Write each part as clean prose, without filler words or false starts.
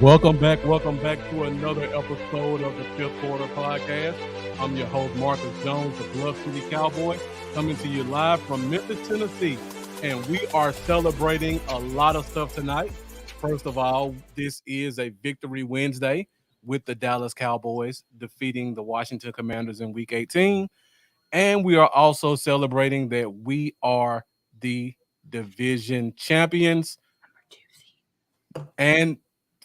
Welcome back to another episode of the Fifth Quarter Podcast. I'm your host, Marcus Jones, the Bluff City Cowboy, coming to you live from Memphis, Tennessee. And we are celebrating a lot of stuff tonight. First of all, this is a Victory Wednesday with the Dallas Cowboys defeating the Washington Commanders in Week 18. And we are also celebrating that we are the division champions. And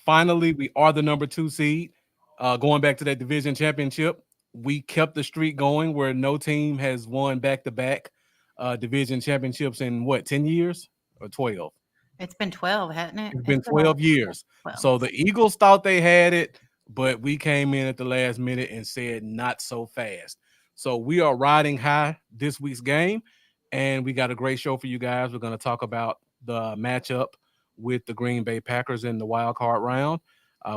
finally, we are the number 2 seed. Going back to that division championship, we kept the streak going where no team has won back-to-back division championships in 10 years or 12? It's been 12, hasn't it? It's been 12 years. 12. So the Eagles thought they had it, but we came in at the last minute and said not so fast. So we are riding high this week's game, and we got a great show for you guys. We're going to talk about the matchup with the Green Bay Packers in the wild card round.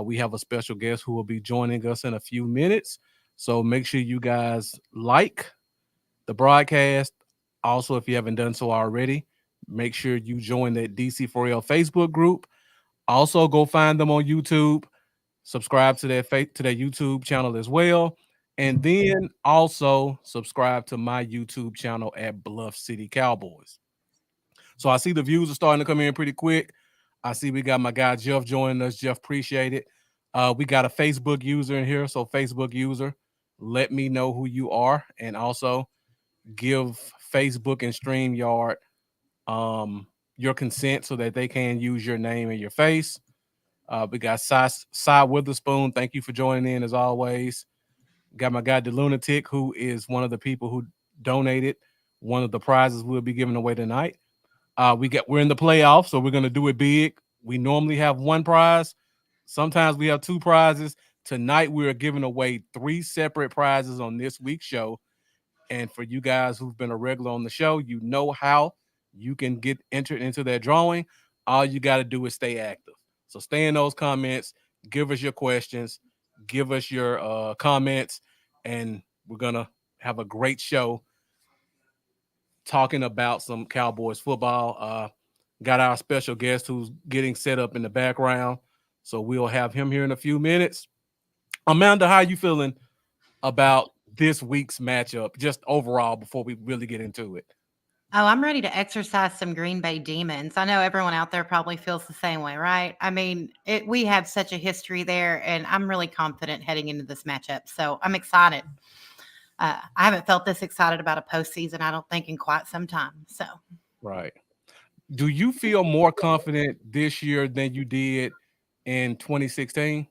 We have a special guest who will be joining us in a few minutes. So make sure you guys like the broadcast. Also, if you haven't done so already, make sure you join that DC4L Facebook group. Also, go find them on YouTube. Subscribe to their YouTube channel as well. And then also subscribe to my YouTube channel at Bluff City Cowboys. So I see the views are starting to come in pretty quick. I see we got my guy Jeff joining us. Jeff, appreciate it. We got a Facebook user in here. So Facebook user, let me know who you are. And also give Facebook and StreamYard your consent so that they can use your name and your face. We got Cy Witherspoon. Thank you for joining in as always. Got my guy, the Lunatic, who is one of the people who donated one of the prizes we'll be giving away tonight. We're in the playoffs, so we're gonna do it big. We normally have one prize. Sometimes we have two prizes. Tonight we are giving away 3 separate prizes on this week's show. And for you guys who've been a regular on the show, you know how you can get entered into that drawing. All you got to do is stay active. So stay in those comments, give us your questions, give us your comments, and we're gonna have a great show talking about some Cowboys football. Got our special guest who's getting set up in the background. So we'll have him here in a few minutes. Amanda, how are you feeling about this week's matchup, just overall, before we really get into it? Oh, I'm ready to exercise some Green Bay demons. I know everyone out there probably feels the same way, right? I mean, we have such a history there, and I'm really confident heading into this matchup. So I'm excited. I haven't felt this excited about a postseason, I don't think, in quite some time. So, right. Do you feel more confident this year than you did in 2016?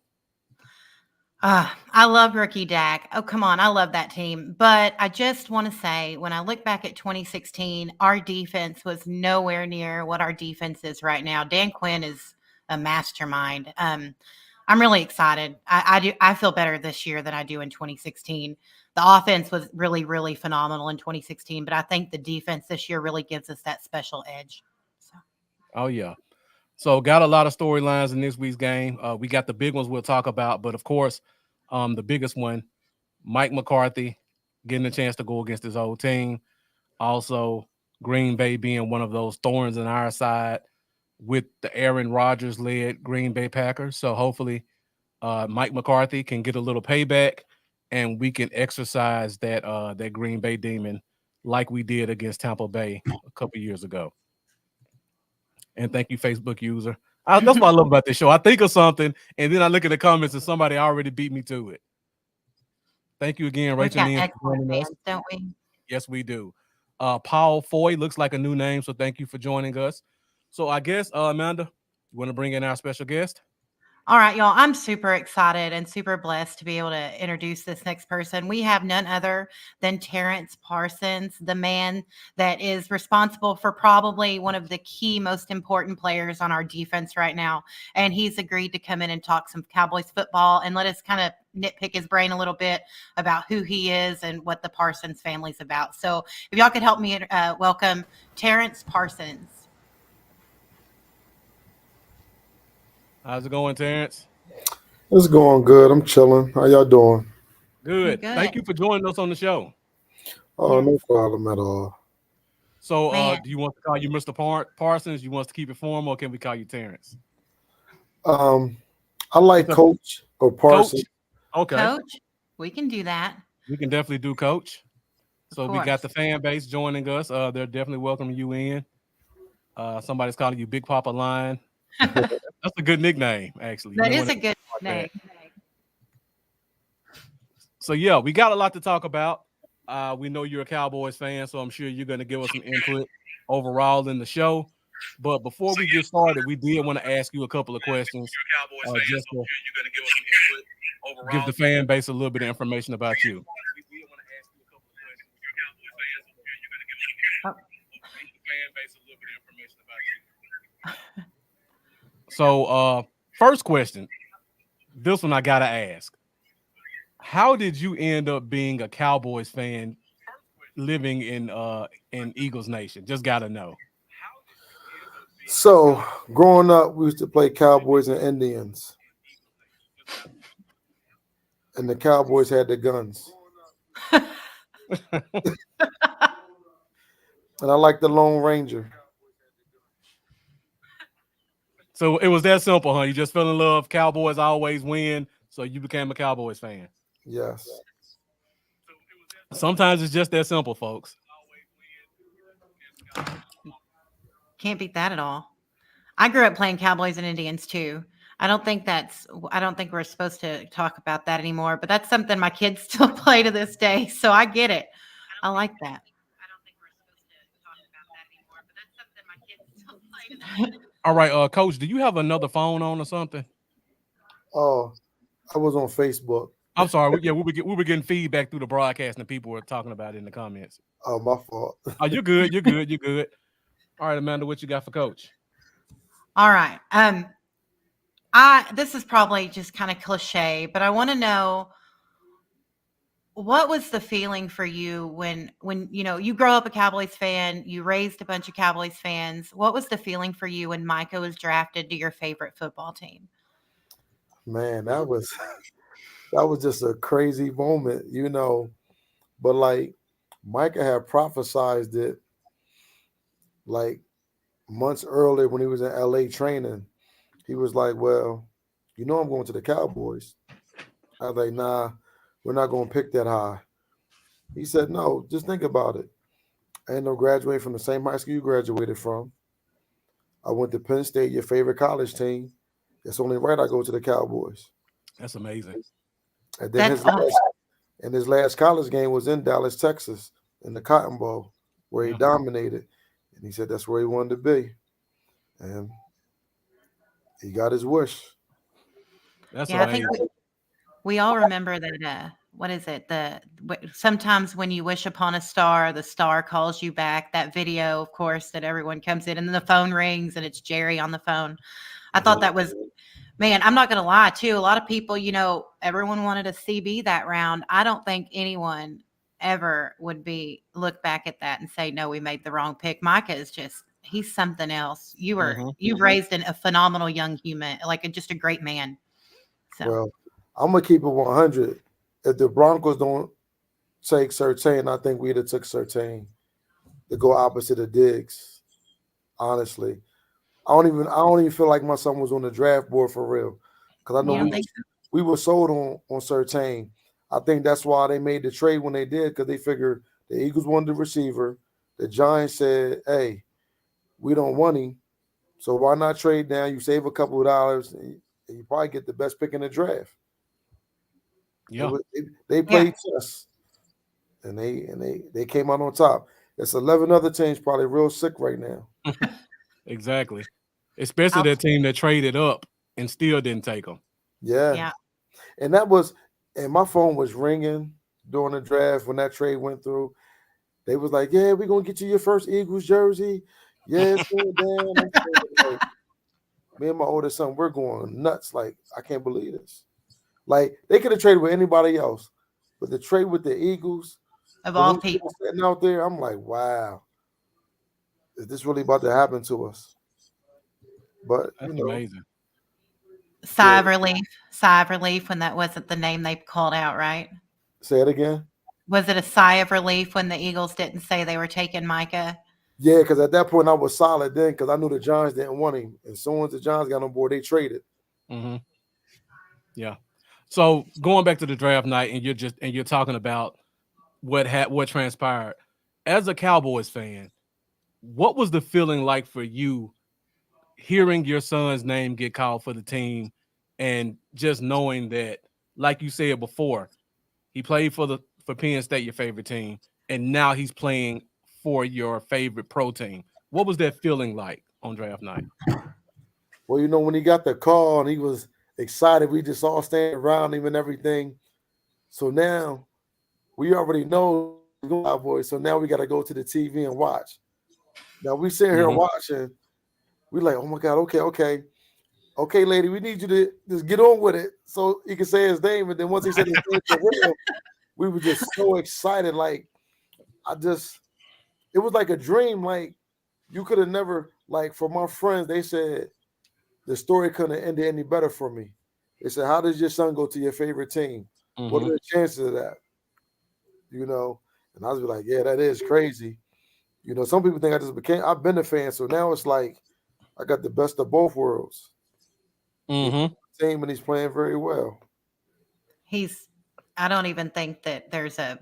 I love rookie Dak. Oh, come on. I love that team. But I just want to say, when I look back at 2016, our defense was nowhere near what our defense is right now. Dan Quinn is a mastermind. I'm really excited. I feel better this year than I do in 2016. The offense was really, really phenomenal in 2016, but I think the defense this year really gives us that special edge. So. Oh, yeah. So got a lot of storylines in this week's game. We got the big ones we'll talk about, but of course, the biggest one, Mike McCarthy getting a chance to go against his old team. Also, Green Bay being one of those thorns in our side with the Aaron Rodgers-led Green Bay Packers. So hopefully Mike McCarthy can get a little payback and we can exercise that Green Bay demon like we did against Tampa Bay a couple years ago. And thank you, Facebook user. That's what I love about this show. I think of something, and then I look at the comments, and somebody already beat me to it. Thank you again, Rachel. We've got excellent fans, don't we? Yes, we do. Paul Foy looks like a new name, so thank you for joining us. So I guess, Amanda, you want to bring in our special guest? All right, y'all. I'm super excited and super blessed to be able to introduce this next person. We have none other than Terrence Parsons, the man that is responsible for probably one of the key, most important players on our defense right now. And he's agreed to come in and talk some Cowboys football and let us kind of nitpick his brain a little bit about who he is and what the Parsons family's about. So if y'all could help me welcome Terrence Parsons. How's it going, Terrence? It's going good. I'm chilling. How y'all doing? Good. Thank you for joining us on the show. Oh, no problem at all. So do you want to call you Mr. Parsons? You want us to keep it formal, or can we call you Terrence? I like Coach or Parsons. Okay. Coach, we can do that. We can definitely do Coach. So Of we got course. the fan base joining us. They're definitely welcoming you in. Somebody's calling you Big Papa Lion. That's a good nickname, actually. You That may is want a to good start name. that. So yeah, we got a lot to talk about. We know you're a Cowboys fan, so I'm sure you're going to give us some input overall in the show. But before we get started, we did want to ask you a couple of questions, just to give the fan base a little bit of information about you. So, first question. This one I gotta ask. How did you end up being a Cowboys fan living in Eagles Nation? Just gotta know. So growing up, we used to play Cowboys and Indians, and the Cowboys had the guns. And I like the Lone Ranger. So it was that simple, huh? You just fell in love. Cowboys always win, so you became a Cowboys fan. Yes. Sometimes it's just that simple, folks. Can't beat that at all. I grew up playing Cowboys and Indians too. I don't think we're supposed to talk about that anymore, but that's something my kids still play to this day. So I get it. I like that. All right, Coach, do you have another phone on or something? Oh, I was on Facebook. I'm sorry. We were getting feedback through the broadcast, and people were talking about it in the comments. Oh, my fault. Oh, you're good. You're good. You're good. All right, Amanda, what you got for Coach? All right. This is probably just kind of cliche, but I want to know, what was the feeling for you when you grow up a Cowboys fan, you raised a bunch of Cowboys fans. What was the feeling for you when Micah was drafted to your favorite football team? Man, that was just a crazy moment, But like Micah had prophesized it like months earlier when he was in LA training. He was like, well, I'm going to the Cowboys. I was like, nah, we're not going to pick that high. He said, no, just think about it. I ended up graduating from the same high school you graduated from. I went to Penn State, your favorite college team. It's only right I go to the Cowboys. That's amazing. And then his last college game was in Dallas, Texas, in the Cotton Bowl, where he dominated. And he said that's where he wanted to be. And he got his wish. That's amazing. I think we all remember that. What is it? Sometimes when you wish upon a star, the star calls you back. That video, of course, that everyone comes in and then the phone rings and it's Jerry on the phone. I thought that was, man, I'm not going to lie too. A lot of people, everyone wanted a CB that round. I don't think anyone ever would look back at that and say, no, we made the wrong pick. Micah is he's something else. You've raised a phenomenal young human, just a great man. So. Well, I'm going to keep it 100. If the Broncos don't take Surtain, I think we'd have took Surtain to go opposite of Diggs. Honestly, I don't even feel like my son was on the draft board for real, because I know we were sold on Surtain. I think that's why they made the trade when they did, because they figured the Eagles wanted the receiver. The Giants said, "Hey, we don't want him, so why not trade down? You save a couple of dollars, and you probably get the best pick in the draft." Yeah, they played chess, and they came out on top. There's 11 other teams probably real sick right now. Exactly, especially that team that traded up and still didn't take them. Yeah, and my phone was ringing during the draft when that trade went through. They was like, "Yeah, we're gonna get you your first Eagles jersey." Yeah, it's going down. Like, me and my oldest son, we're going nuts. Like, I can't believe this. Like, they could have traded with anybody else, but the trade with the Eagles, of all people sitting out there, I'm like, wow, is this really about to happen to us? But that's amazing. Sigh of relief when that wasn't the name they called out, right? Say it again. Was it a sigh of relief when the Eagles didn't say they were taking Micah? Yeah, because at that point I was solid then, because I knew the Giants didn't want him. As soon as the Giants got on board, they traded. Mm-hmm. Yeah. So going back to the draft night, and you're talking about what transpired as a Cowboys fan. What was the feeling like for you hearing your son's name get called for the team, and just knowing that, like you said before, he played for Penn State, your favorite team, and now he's playing for your favorite pro team. What was that feeling like on draft night? Well, when he got the call and he was excited, we just all standing around him and everything. So now we already know he's going to Cowboys. So now we got to go to the TV and watch. Now we sitting here Mhm. watching. We like, oh my God, okay, lady, we need you to just get on with it so he can say his name. And then once he said his name for real, we were just so excited. Like it was like a dream. Like you could have never, like for my friends, they said the story couldn't have ended any better for me. They said, how does your son go to your favorite team? What are Mhm. the chances of that? You know? And I was like, yeah, that is crazy. Some people think I've been a fan. So now it's like I got the best of both worlds. He's Mhm. team and he's playing very well. He's I don't even think that there's a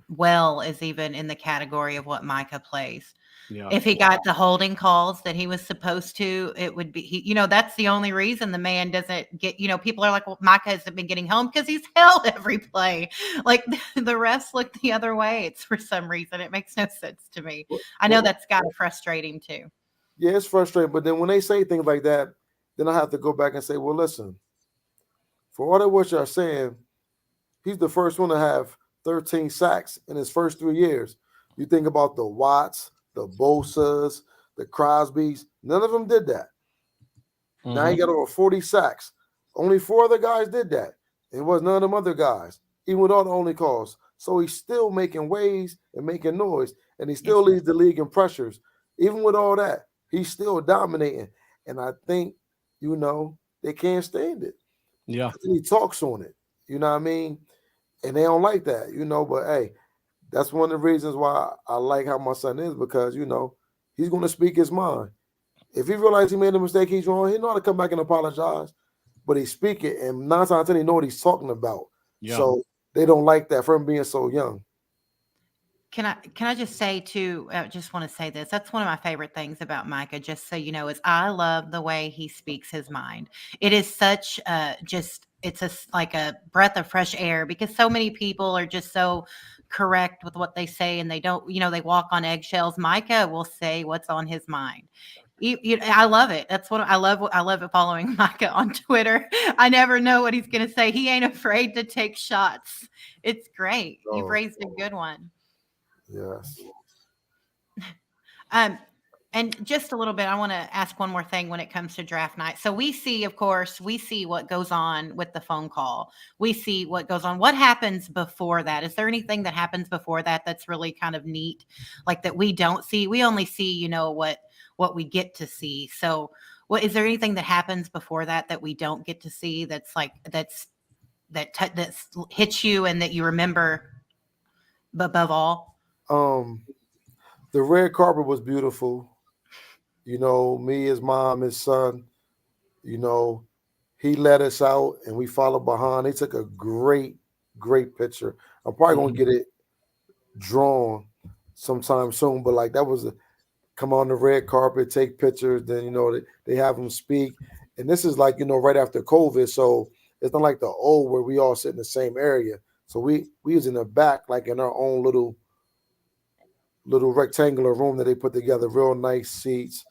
well is even in the category of what Micah plays. Yeah. If he got the holding calls that he was supposed to, it would be that's the only reason the man doesn't get, people are like, well, Micah hasn't been getting home because he's held every play. Like the refs look the other way. It's for some reason. It makes no sense to me. But, I know but that's got to frustrate him too. yeah, it's frustrating. But then when they say things like that, then I have to go back and say, well, listen, for all that what you're saying, he's the first one to have 13 sacks in his first 3 years. You think about the Watts, the Bosas, the Crosbys, none of them did that. Now he Mhm. got over 40 sacks. Only four other guys did that. It was none of them other guys, even with all the only calls. So he's still making waves and making noise, and he Yes, still leads the league in pressures. Even with all that, he's still dominating. And I think, they can't stand it. Yeah. And he talks on it. You know what I mean? And they don't like that. But hey, that's one of the reasons why I like how my son is because, he's going to speak his mind. If he realizes he made a mistake, he's wrong, he know how to come back and apologize. But he speak it, and 9 times out of 10, he know what he's talking about. Yeah. So they don't like that for him being so young. Can I just say too? Just want to say this. That's one of my favorite things about Micah. Just so you know, is I love the way he speaks his mind. It is such just it's like a breath of fresh air because so many people are just so correct with what they say and they don't. They walk on eggshells. Micah will say what's on his mind. I love it. That's what I love. I love it following Micah on Twitter. I never know what he's going to say. He ain't afraid to take shots. It's great. You've So raised a good one. yes. Um, and just a little bit, I want to ask one more thing when it comes to draft night. So we see, of course, we see what goes on with the phone call. We see what goes on. What happens before that? Is there anything that happens before that that's really kind of neat, like that we don't see? We only see, what we get to see. So, what is there anything that happens before that that we don't get to see? That's like that's hits you and that you remember above all. Um, the red carpet was beautiful. Me, his mom, his son, you know, he led us out and we followed behind. They took a great picture. I'm probably gonna Mhm. get it drawn sometime soon, but like that was come on the red carpet, take pictures. Then they have them speak, and this is like right after COVID, so it's not like the old where we all sit in the same area. So we was in the back, like in our own little rectangular room that they put together, real nice seats,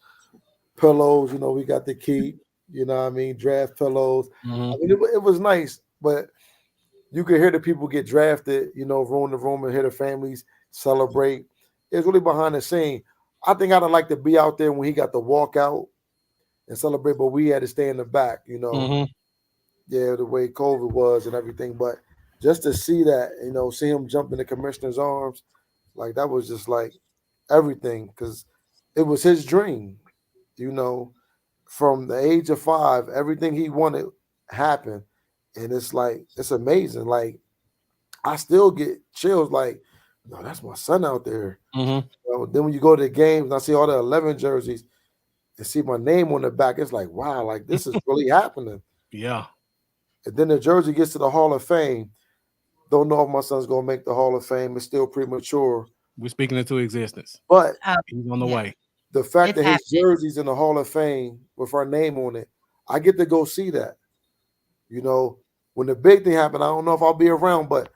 pillows. We got the keep. What I mean, draft pillows. I Mhm. mean, it was nice, but you could hear the people get drafted. Room to room and hear the families celebrate. It's really behind the scene. I think I'd like to be out there when he got to walk out and celebrate, but we had to stay in the back. Mhm. Yeah, the way COVID was and everything. But just to see that, see him jump in the commissioner's arms, like that was just like everything because it was his dream. You know, from the age of 5, everything he wanted happened, and it's like it's amazing. Like I still get chills. Like, no, that's my son out there. Mhm. Then when you go to the games and I see all the 11 jerseys and see my name on the back, it's like, wow, like this is really happening. Yeah. And then the jersey gets to the Hall of Fame. Don't know if my son's gonna make the Hall of Fame. It's still premature. We're speaking into existence. But Oh, He's on the yeah, way. the fact it's that his happening. jersey's in the Hall of Fame with our name on it, I get to go see that. You know, when the big thing happened, I don't know if I'll be around, but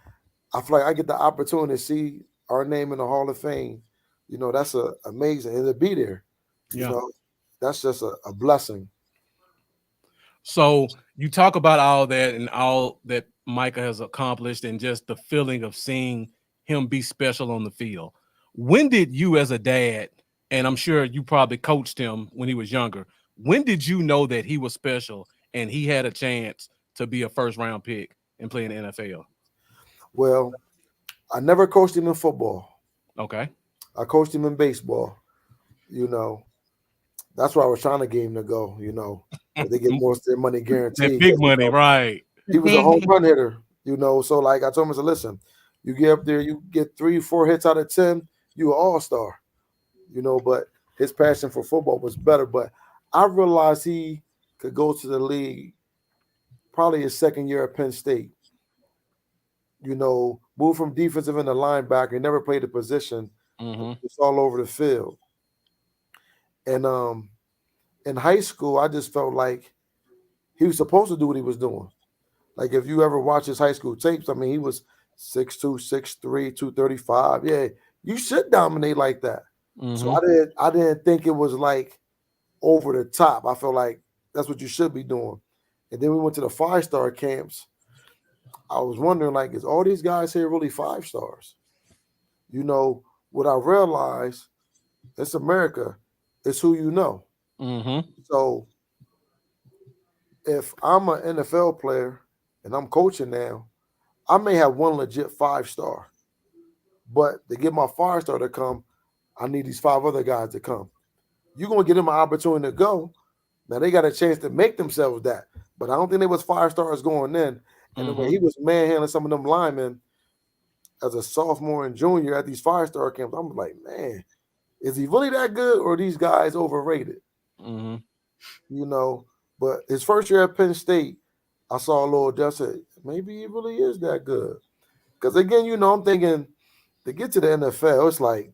I feel like I get the opportunity to see our name in the Hall of Fame. You know, that's amazing. And to be there, you Yeah. know, that's just a blessing. So you talk about all that and all that Micah has accomplished and just the feeling of seeing him be special on the field. When did you, as a dad, and I'm sure you probably coached him when he was younger, when did you know that he was special and he had a chance to be a first round pick and play in the NFL? Well, I never coached him in football. Okay. I coached him in baseball. You know, that's where I was trying to get him to go, where they get most of their money That guaranteed. big 'Cause, money, right? The he was a home big, run hitter, So like I told him, I said, listen, you get up there, you get 3-4 hits out of 10, you an all-star, but his passion for football was better. But I realized he could go to the league probably his second year at Penn State. Moved from defensive into linebacker, he never played the position. Mm-hmm. It's all over the field. And in high school, I just felt like he was supposed to do what he was doing. Like if you ever watch his high school tapes, I mean, he was 6'2", 6'3", 235. Yeah, you should dominate like that. So Mm-hmm. I didn't think it was like over the top. I felt like that's what you should be doing. And then we went to the 5-star camps. I was wondering, like, is all these guys here really 5 stars? What I realized, it's America. It's who you know. Mm-hmm. So if I'm an NFL player and I'm coaching now, I may have one legit 5-star. But to get my 5-star to come, I need these 5 other guys to come. You're gonna give them an opportunity to go. Now they got a chance to make themselves that. But I don't think they was 5 stars going in. And the way Mm-hmm. he was manhandling some of them linemen as a sophomore and junior at these 5-star camps, I'm like, man, is he really that good or are these guys overrated? Mm-hmm. You know. But his first year at Penn State, I saw a little just said, maybe he really is that good. Because again, I'm thinking to get to the NFL, it's like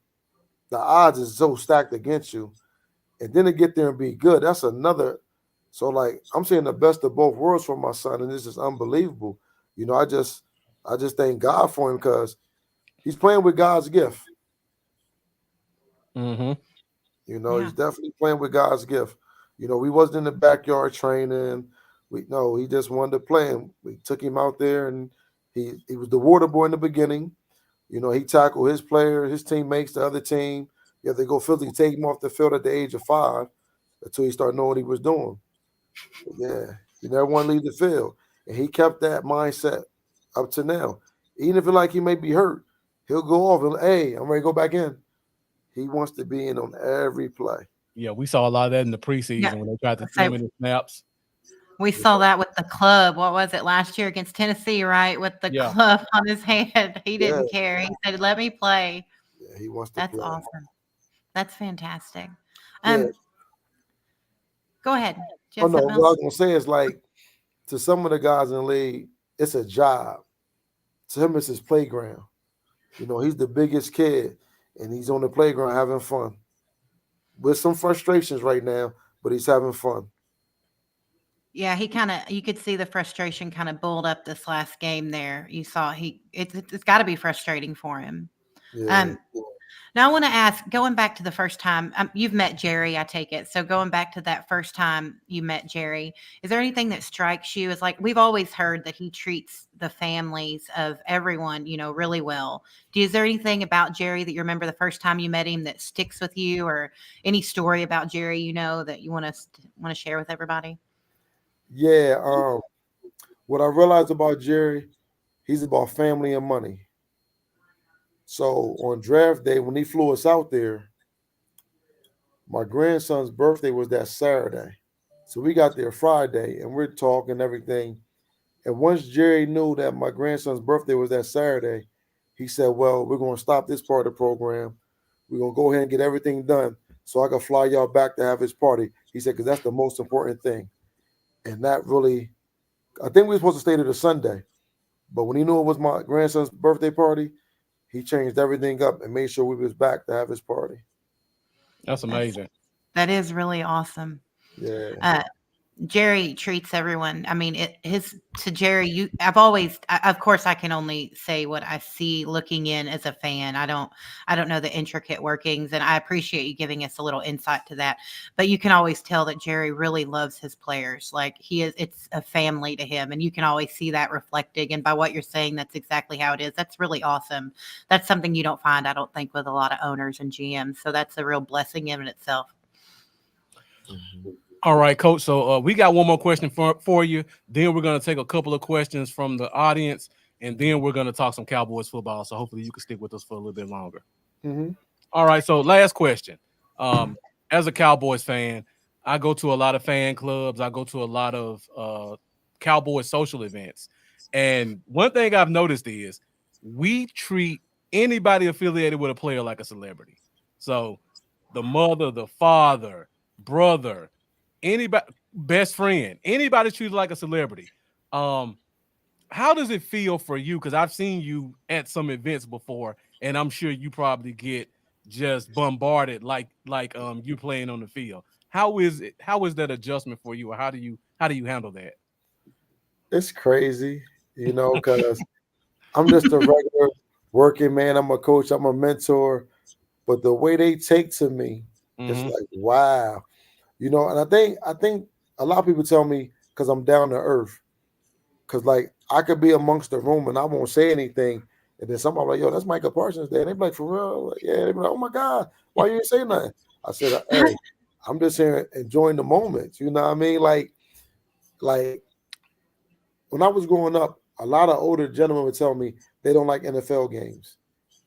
the odds is so stacked against you. And then to get there and be good, that's another. So like I'm saying the best of both worlds for my son, and this is unbelievable. I just thank God for him because he's playing with God's gift. Mm-hmm. yeah, He's definitely playing with God's gift. We wasn't in the backyard training. He just wanted to play, and we took him out there, and he was the water boy in the beginning. He tackled his players, his teammates, the other team. You have to go physically take him off the field at the age of 5 until he started knowing what he was doing. But yeah, he never want to leave the field, and he kept that mindset up to now. Even if it like he may be hurt, he'll go off and hey, I'm ready to go back in. He wants to be in on every play. Yeah, we saw a lot of that in the yeah. preseason when they tried to So limit his snaps. we saw that with the club. What was it last year against Tennessee? Right, with the Yeah. club on his head, he Yeah, didn't care. He said, "Let me play." yeah, he wants to That's play. awesome. That's fantastic. Yeah. Um, go ahead. Do you Oh have no, something what I else? was gonna say is like to some of the guys in the league, it's a job. To him, it's his playground. He's the biggest kid, and he's on the playground having fun with some frustrations right now, but he's having fun. Yeah, he kind of you could see the frustration kind of build up this last game there. You saw it's got to be frustrating for him. Yeah. Um, Now I want to ask, going back to the first time you've met Jerry, I take it. So going back to that first time you met Jerry, is there anything that strikes you as like we've always heard that he treats the families of everyone, really well. Is there anything about Jerry that you remember the first time you met him that sticks with you, or any story about Jerry that you want to share with everybody? Yeah. What I realized about Jerry, he's about family and money. So on draft day, when he flew us out there, my grandson's birthday was that Saturday. So we got there Friday and we're talking everything. And once Jerry knew that my grandson's birthday was that Saturday, he said, well, we're going to stop this part of the program. We're going to go ahead and get everything done so I can fly y'all back to have his party. He said, because that's the most important thing. And that really I think we were supposed to stay there the Sunday, but when he knew it was my grandson's birthday party, he changed everything up and made sure we was back to have his party. That's That's amazing. that is really awesome. Yeah. Uh, Jerry treats everyone. I mean, his to Jerry. I've always, of course, I can only say what I see looking in as a fan. I don't know the intricate workings, and I appreciate you giving us a little insight to that. But you can always tell that Jerry really loves his players. Like he is, it's a family to him, and you can always see that reflecting. And by what you're saying, that's exactly how it is. That's really awesome. That's something you don't find, I don't think, with a lot of owners and GMs. So that's a real blessing in itself. Mhm. All right, coach. So we got one more question for you. Then we're gonna take a couple of questions from the audience, and then we're gonna talk some Cowboys football. So hopefully you can stick with us for a little bit longer. Mhm. All right. So last question. As a Cowboys fan, I go to a lot of fan clubs. I go to a lot of Cowboys social events, and one thing I've noticed is we treat anybody affiliated with a player like a celebrity. So the mother, the father, brother, anybody, best friend, anybody treated like a celebrity. Um, how does it feel for you? Because I've seen you at some events before, and I'm sure you probably get just bombarded like you playing on the field. How is it? How is that adjustment for you, or how do you handle that? It's crazy, because I'm just a regular working man. I'm a coach. I'm a mentor. But the way they take to me, it's Hmm. like, wow. And I think a lot of people tell me because I'm down to earth. Because like I could be amongst the room and I won't say anything, and then somebody like, "Yo, that's Micah Parsons." There, and they be like, "For real?" Like, yeah. They be like, "Oh my God, why you didn't say nothing?" I said, "Hey, I'm just here enjoying the moment." You know what I mean? Like when I was growing up, a lot of older gentlemen would tell me they don't like NFL games.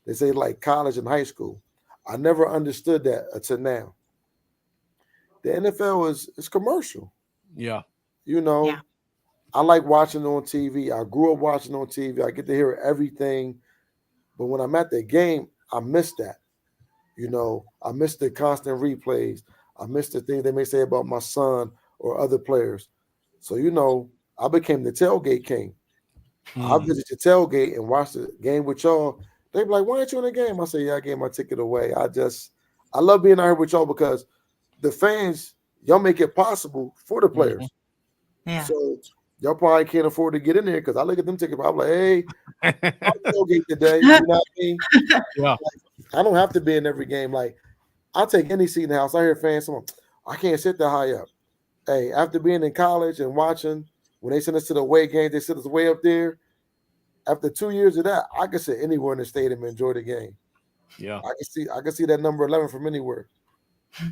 They say like college and high school. I never understood that until now. The NFL is commercial. Yeah. You Yeah. know, I like watching it on TV. I grew up watching on TV. I get to hear everything. But when I'm at the game, I miss that. I miss the constant replays. I miss the things they may say about my son or other players. So, I became the tailgate king. I Mm. visit the tailgate and watch the game with y'all. They be like, "Why aren't you in the game?" I say, "Yeah, I gave my ticket away." I love being out here with y'all because the fans, y'all make it possible for the Hmm. players. Yeah. So y'all probably can't afford to get in there because I look at them tickets. I'm like, "Hey, I'll tailgate today." You know what I mean? Yeah. I don't have to be in every game. Like I'll take any seat in the house. I hear fans, someone, I can't sit that high up. Hey, after being in college and watching when they send us to the away games, they send us way up there. After 2 years of that, I can sit anywhere in the stadium and enjoy the game. Yeah. I can see that number 11 from anywhere.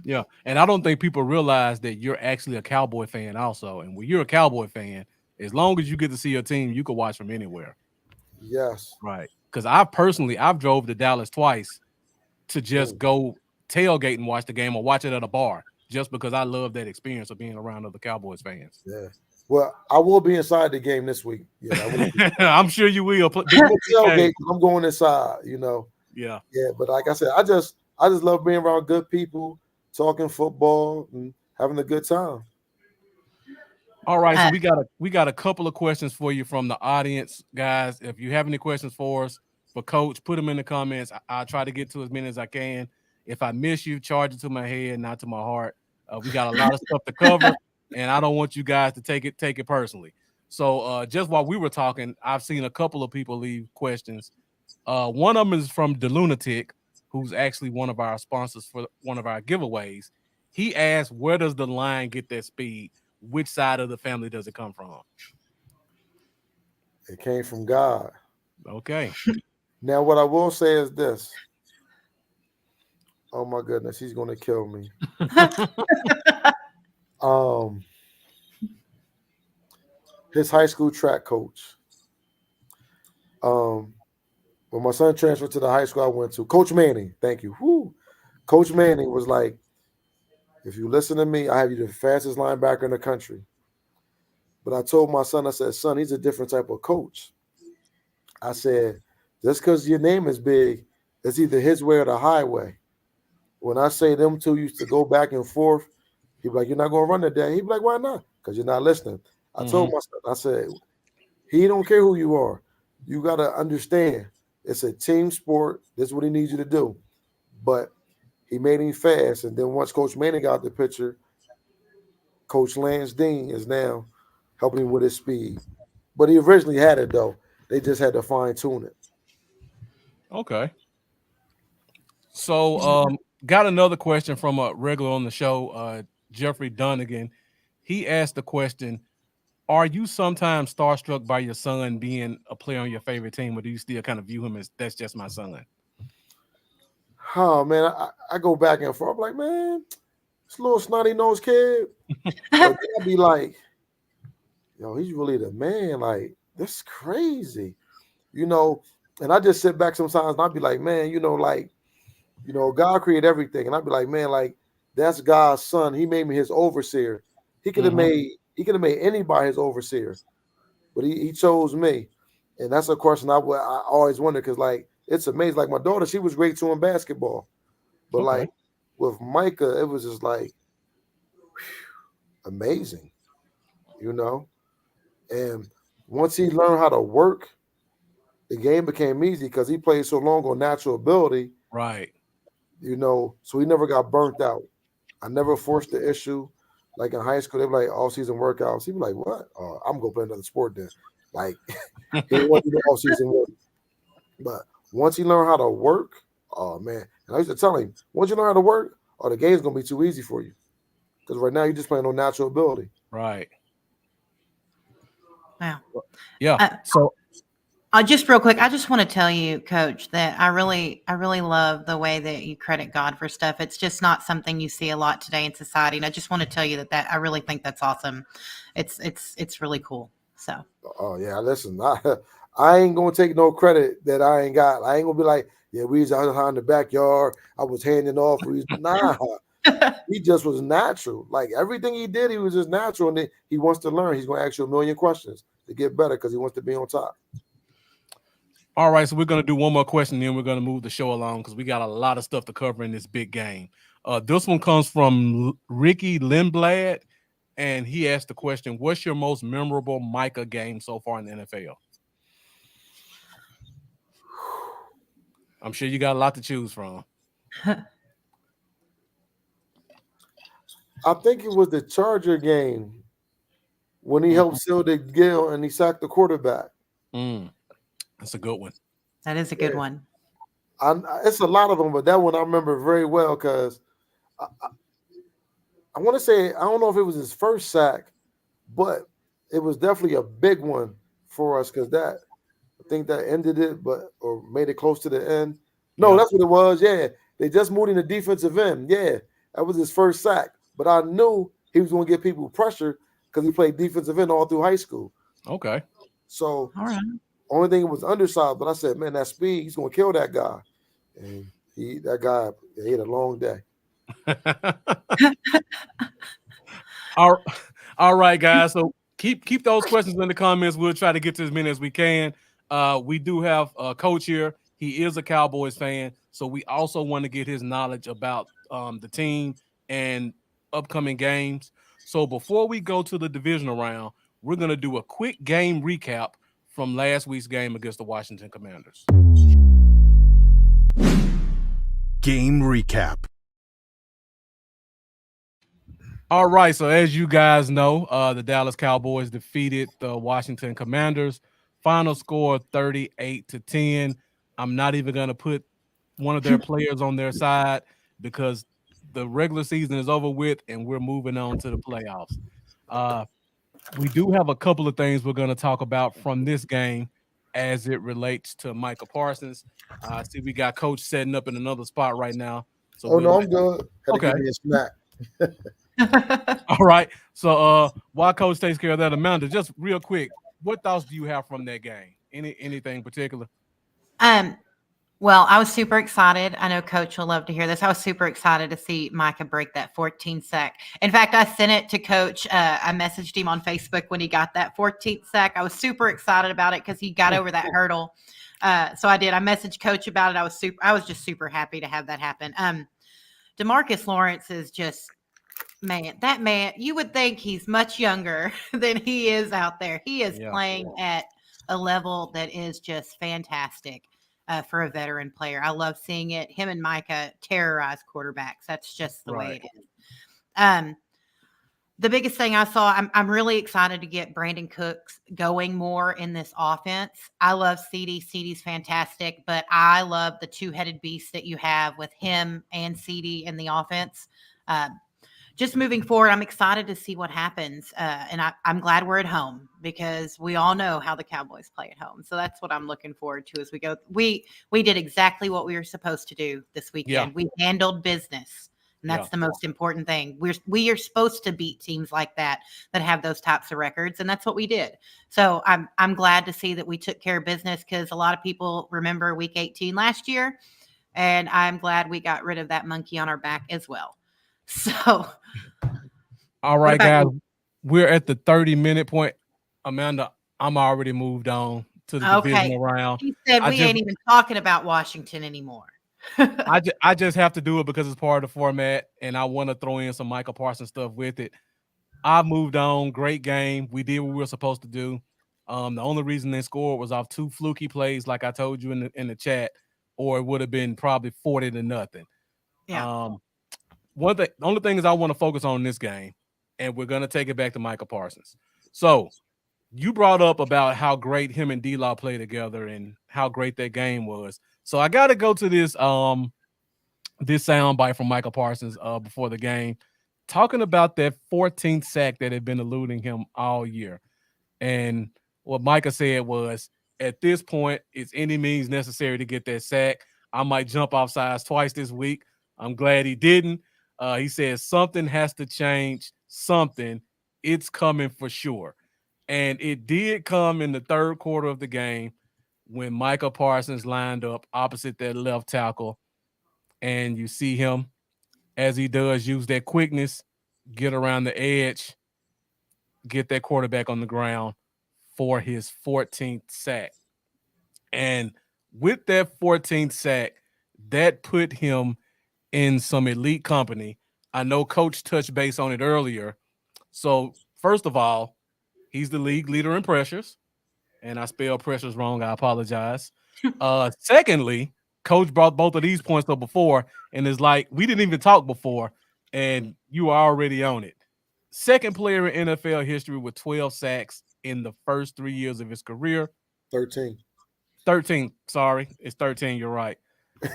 Yeah. And I don't think people realize that you're actually a Cowboy fan also. And when you're a Cowboy fan, as long as you get to see your team, you can watch from anywhere. Yes. Right. Because I've drove to Dallas twice to just Mm, go tailgate and watch the game or watch it at a bar just because I love that experience of being around other Cowboys fans. yeah. Well, I will be inside the game this week. Yeah, I will be. I'm sure you will. I'm Big, gonna big tailgate. game. I'm going inside. Yeah. Yeah, but like I said, I just love being around good people, talking football and having a good time. All right. So Uh, we got a couple of questions for you from the audience, guys. If you have any questions for us for Coach, put them in the comments. I'll try to get to as many as I can. If I miss you, charge it to my head, not to my heart. We got a lot of stuff to cover, and I don't want you guys to take it personally. So just while we were talking, I've seen a couple of people leave questions. One of them is from the Lunatic, who's actually one of our sponsors for one of our giveaways. He asked, "Where does the line get that speed? Which side of the family does it come from?" It came from God. Okay. Now, what I will say is this. Oh my goodness, he's gonna kill me. Um, his high school track coach. Um, when my son transferred to the high school I went to, Coach Manning. Thank you. Whew. Coach Manning was like, "If you listen to me, I have you the fastest linebacker in the country." But I told my son, I said, "Son, he's a different type of coach." I said, "Just because your name is big, it's either his way or the highway." When I say them two used to go back and forth, he'd be like, "You're not going to run today." He'd be like, "Why not?" "Because you're not listening." I told my son, I said, he don't care who you are. You got to understand it's a team sport. This is what he needs you to do. But he made him fast. And then once Coach Manning got the picture, Coach Lance Dean is now helping him with his speed. But he originally had it, though. They just had to fine tune it. Okay. So, got another question from a regular on the show, Jeffrey Dunnigan. He asked the question, are you sometimes starstruck by your son being a player on your favorite team, or do you still kind of view him as that's just my son? Oh, man, I go back and forth. I'm like, man, this little snotty-nosed kid. But then I'd be like, yo, he's really the man. Like, this is crazy. And I just sit back sometimes and I'd be like, man, God created everything. And I'd be like, man, like, that's God's son. He made me his overseer. He could have made anybody his overseer, but he chose me. And that's a question I always wonder, because like it's amazing. Like my daughter, she was great too in basketball. But like with Micah, it was just like amazing, And once he learned how to work, the game became easy because he played so long on natural ability. Right. So he never got burnt out. I never forced the issue. Like in high school, they were like all-season workouts. He'd be like, what? I'm going to play another sport then. Like, he didn't want to do all-season work. But once he learned how to work, oh, man. And I used to tell him, once you learn how to work, the game's going to be too easy for you. Because right now you're just playing on natural ability. Right. Wow. Yeah. So just real quick, I just want to tell you, Coach, that I really love the way that you credit God for stuff. It's just not something you see a lot today in society, and I just want to tell you that I really think that's awesome. It's really cool. So. Oh yeah, listen, I ain't gonna take no credit that I ain't got. I ain't gonna be like, yeah, we was out in the backyard. I was handing off. Nah, he just was natural. Like everything he did, he was just natural, and then he wants to learn. He's gonna ask you a million questions to get better because he wants to be on top. All right, so we're going to do one more question, then we're going to move the show along because we got a lot of stuff to cover in this big game. This one comes from Ricky Lindblad, and he asked the question, what's your most memorable Micah game so far in the NFL? I'm sure you got a lot to choose from. I think it was the Charger game when he helped seal the deal and he sacked the quarterback. That's a good one. That is a good one. It's a lot of them, but that one I remember very well because I want to say, I don't know if it was his first sack, but it was definitely a big one for us because I think that ended it, or made it close to the end. No, that's what it was. Yeah, they just moved in the defensive end. Yeah, that was his first sack. But I knew he was going to get people pressure because he played defensive end all through high school. Okay. So, all right. Only thing was undersized, but I said, man, that speed, he's going to kill that guy. And he had a long day. All right, guys. So keep those questions in the comments. We'll try to get to as many as we can. We do have a coach here. He is a Cowboys fan, so we also want to get his knowledge about the team and upcoming games. So before we go to the divisional round, we're going to do a quick game recap from last week's game against the Washington Commanders. Game recap. All right, so as you guys know, the Dallas Cowboys defeated the Washington Commanders. Final score 38-10. I'm not even going to put one of their players on their side because the regular season is over with and we're moving on to the playoffs. We do have a couple of things we're going to talk about from this game as it relates to Micah Parsons. I see we got Coach setting up in another spot right now. So I'm good. Okay. Give me a snack. All right. So while Coach takes care of that, Amanda, just real quick, what thoughts do you have from that game? Anything particular? Well, I was super excited. I know Coach will love to hear this. I was super excited to see Micah break that 14 sack. In fact, I sent it to Coach. I messaged him on Facebook when he got that 14th sack. I was super excited about it because he got over that hurdle. So I did. I messaged Coach about it. I was just super happy to have that happen. DeMarcus Lawrence is just Man, that man, you would think he's much younger than he is out there. He is playing at a level that is just fantastic for a veteran player. I love seeing it. Him and Micah terrorize quarterbacks. That's just the way it is. The biggest thing I saw, I'm really excited to get Brandon Cooks going more in this offense. I love CD. CD's fantastic, but I love the two-headed beast that you have with him and CD in the offense. Just moving forward, I'm excited to see what happens. And I'm glad we're at home because we all know how the Cowboys play at home. So that's what I'm looking forward to as we go. We did exactly what we were supposed to do this weekend. Yeah. We handled business. And that's the most important thing. We are supposed to beat teams like that have those types of records. And that's what we did. So I'm glad to see that we took care of business because a lot of people remember week 18 last year. And I'm glad we got rid of that monkey on our back as well. So, all right, guys, we're at the 30-minute point. Amanda, I'm already moved on to the divisional round. He said we ain't even talking about Washington anymore. I just have to do it because it's part of the format, and I want to throw in some Micah Parsons stuff with it. I moved on. Great game. We did what we were supposed to do. The only reason they scored was off 2 fluky plays, like I told you in the chat, or it would have been probably 40-0. Yeah. The only thing is I want to focus on this game, and we're going to take it back to Micah Parsons. So you brought up about how great him and D-Law play together and how great that game was. So I got to go to this this soundbite from Micah Parsons before the game, talking about that 14th sack that had been eluding him all year. And what Micah said was, at this point, it's any means necessary to get that sack. I might jump off sides twice this week. I'm glad he didn't. He says something has to change. Something. It's coming for sure. And it did come in the third quarter of the game when Micah Parsons lined up opposite that left tackle. And you see him, as he does, use that quickness, get around the edge, get that quarterback on the ground for his 14th sack. And with that 14th sack, that put him in some elite company. I know Coach touched base on it earlier. So, first of all, he's the league leader in pressures. And I spelled pressures wrong. I apologize. Secondly, Coach brought both of these points up before and is like, we didn't even talk before, and you are already on it. Second player in NFL history with 12 sacks in the first 3 years of his career. 13. Sorry. It's 13. You're right.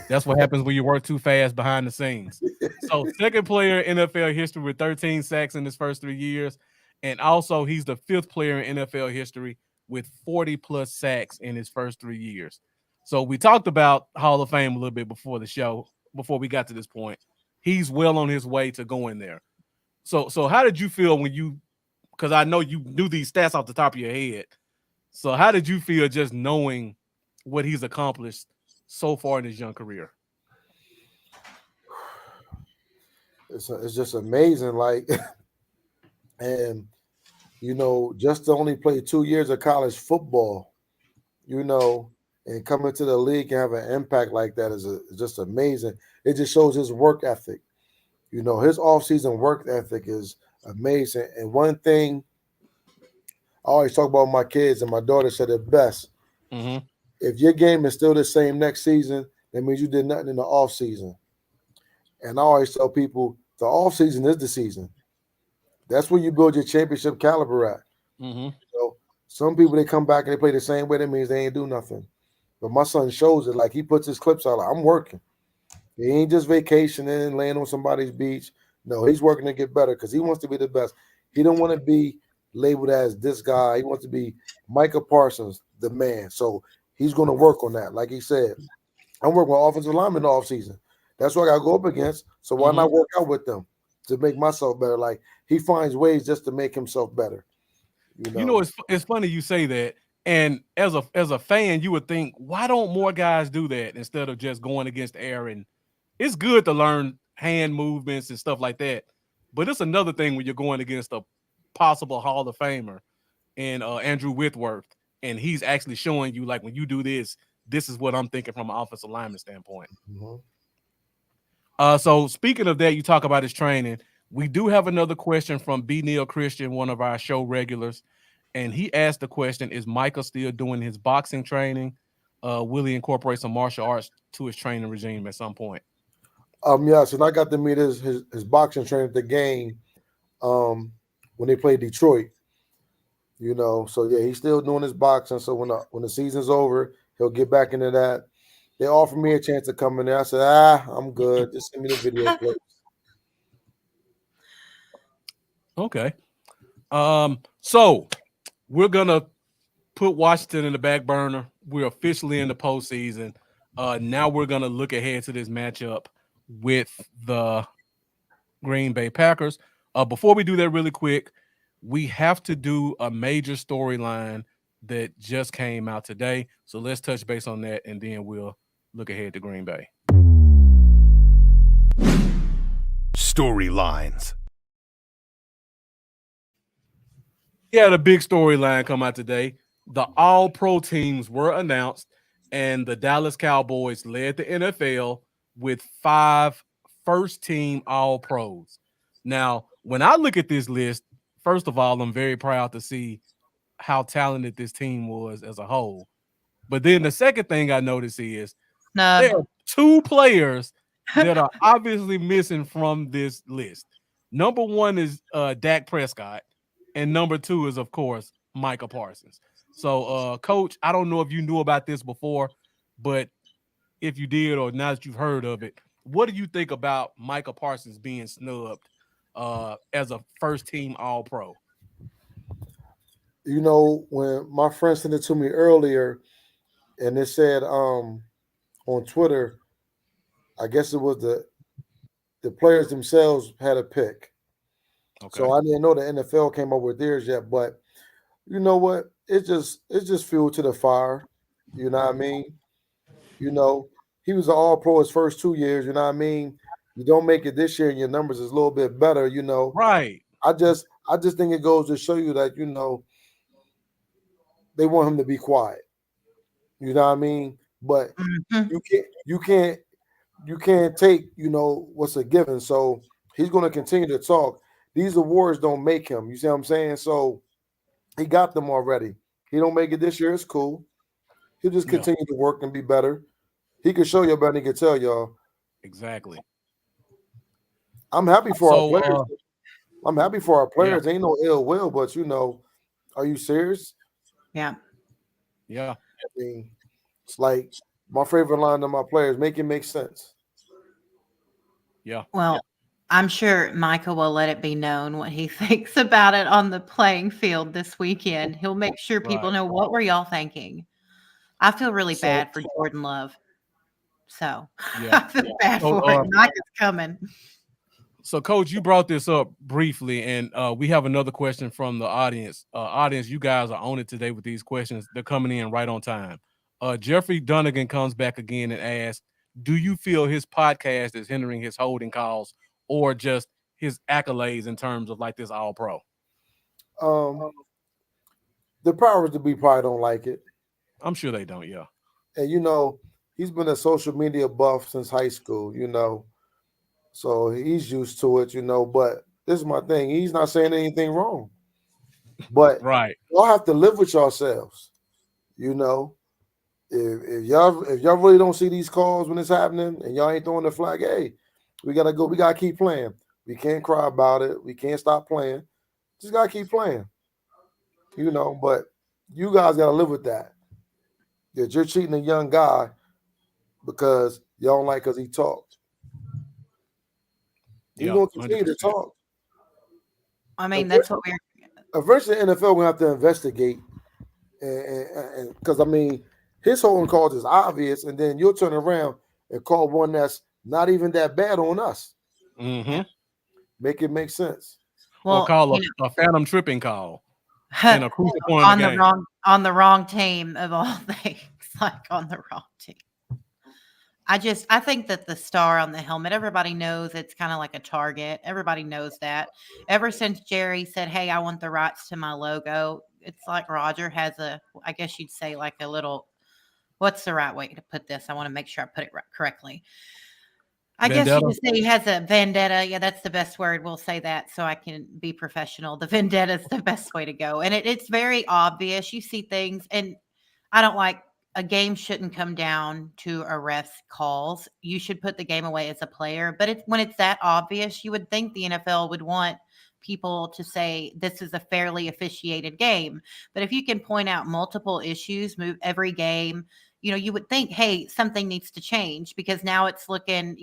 That's what happens when you work too fast behind the scenes. So second player in NFL history with 13 sacks in his first 3 years. And also he's the 5th player in NFL history with 40-plus sacks in his first 3 years. So we talked about Hall of Fame a little bit before the show, before we got to this point. He's well on his way to going there. So how did you feel when you – because I know you knew these stats off the top of your head. So how did you feel just knowing what he's accomplished so far in his young career? It's just amazing. Like, and, you know, just to only play 2 years of college football, you know, and come into the league and have an impact like that is just amazing. It just shows his work ethic. You know, his offseason work ethic is amazing. And one thing I always talk about with my kids, and my daughter said it best. Mm-hmm. If your game is still the same next season, that means you did nothing in the offseason. And I always tell people the offseason is the season. That's where you build your championship caliber at. Mm-hmm. So some people, they come back and they play the same way. That means they ain't do nothing. But my son shows it. Like, he puts his clips out. Like, I'm working. He ain't just vacationing, laying on somebody's beach. No, he's working to get better because he wants to be the best. He don't want to be labeled as this guy. He wants to be Micah Parsons, the man. So he's going to work on that. Like he said, I'm working with offensive linemen in the offseason. That's what I got to go up against. So why not work out with them to make myself better? Like, he finds ways just to make himself better. You know, it's funny you say that. And as a fan, you would think, why don't more guys do that instead of just going against air? And it's good to learn hand movements and stuff like that. But it's another thing when you're going against a possible Hall of Famer and Andrew Whitworth, and he's actually showing you, like, when you do this, this is what I'm thinking from an offensive lineman standpoint. Mm-hmm. So speaking of that, you talk about his training. We do have another question from B. Neil Christian, one of our show regulars. And he asked the question, is Micah still doing his boxing training? Will he incorporate some martial arts to his training regime at some point? Yes, and I got to meet his boxing trainer at the game when they played Detroit. So yeah, he's still doing his boxing. So when the season's over, he'll get back into that. They offered me a chance to come in there. I said, I'm good. Just send me the video clips. Okay. So we're gonna put Washington in the back burner. We're officially in the postseason. Now we're gonna look ahead to this matchup with the Green Bay Packers. Before we do that, really quick, we have to do a major storyline that just came out today. So let's touch base on that, and then we'll look ahead to Green Bay. Storylines. We had a big storyline come out today. The All-Pro teams were announced, and the Dallas Cowboys led the NFL with 5 first-team All-Pros. Now, when I look at this list, first of all, I'm very proud to see how talented this team was as a whole. But then the second thing I notice is there are 2 players that are obviously missing from this list. Number 1 is Dak Prescott, and number 2 is, of course, Micah Parsons. So, Coach, I don't know if you knew about this before, but if you did or now that you've heard of it, what do you think about Micah Parsons being snubbed as a first-team All-Pro? When my friend sent it to me earlier, and it said on Twitter, I guess it was the players themselves had a pick. Okay. So I didn't know the NFL came up with theirs yet, but you know what? It's just fuel to the fire. You know what I mean? He was an All-Pro his first 2 years. You know what I mean? You don't make it this year, and your numbers is a little bit better. Right. I just think it goes to show you that they want him to be quiet. You know what I mean? But you can't take what's a given. So he's going to continue to talk. These awards don't make him. You see what I'm saying? So he got them already. He don't make it this year. It's cool. He'll just continue to work and be better. He can show you better than he can tell y'all. Exactly. I'm happy for our players. I'm happy for our players. Ain't no ill will, but are you serious? Yeah. Yeah. I mean, it's like my favorite line to my players: make it make sense. Yeah. Well, I'm sure Micah will let it be known what he thinks about it on the playing field this weekend. He'll make sure people know, what were y'all thinking? I feel really bad for Jordan Love. So I feel bad for it. Micah's coming. So, Coach, you brought this up briefly, and we have another question from the audience. Audience, you guys are on it today with these questions. They're coming in right on time. Jeffrey Dunnigan comes back again and asks, do you feel his podcast is hindering his holding calls or just his accolades in terms of like this All-Pro? The powers to be probably don't like it. I'm sure they don't, yeah. And he's been a social media buff since high school, so he's used to it, but this is my thing. He's not saying anything wrong. But y'all have to live with yourselves. If y'all really don't see these calls when it's happening and y'all ain't throwing the flag, hey, we gotta go. We gotta keep playing. We can't cry about it. We can't stop playing. Just gotta keep playing. But you guys gotta live with that. That you're cheating a young guy because y'all don't like because he talked. He's gonna continue to talk. I mean, that's what we're eventually NFL will have to investigate, and because his holding calls is obvious, and then you'll turn around and call one that's not even that bad on us. Mm-hmm. Make it make sense. Well, or call a phantom tripping call in a crucial point on of the game. On the wrong team of all things, like on the wrong team. I think that the star on the helmet, everybody knows it's kind of like a target. Everybody knows that. Ever since Jerry said, hey, I want the rights to my logo, it's like Roger has I guess you'd say like a little, what's the right way to put this? I want to make sure I put it correctly. I guess you Vendetta. could say he has a vendetta. Yeah, that's the best word. We'll say that so I can be professional. The vendetta is the best way to go. And it's very obvious. You see things, and I don't like a game shouldn't come down to a ref's calls. You should put the game away as a player. But when it's that obvious, you would think the NFL would want people to say this is a fairly officiated game. But if you can point out multiple issues, move every game, you would think, hey, something needs to change because now it's looking,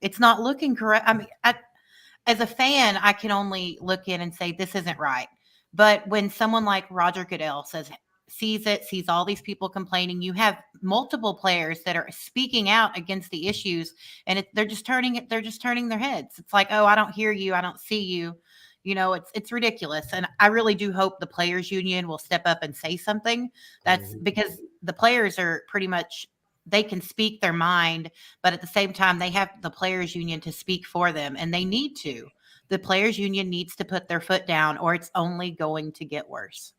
it's not looking correct. I mean, as a fan, I can only look in and say this isn't right. But when someone like Roger Goodell sees all these people complaining, you have multiple players that are speaking out against the issues, and they're just turning their heads. It's like, oh, I don't hear you, I don't see you. It's ridiculous. And I really do hope the players union will step up and say something. That's because the players are pretty much, they can speak their mind, but at the same time, they have the players union to speak for them, and they need to. The players union needs to put their foot down, or it's only going to get worse.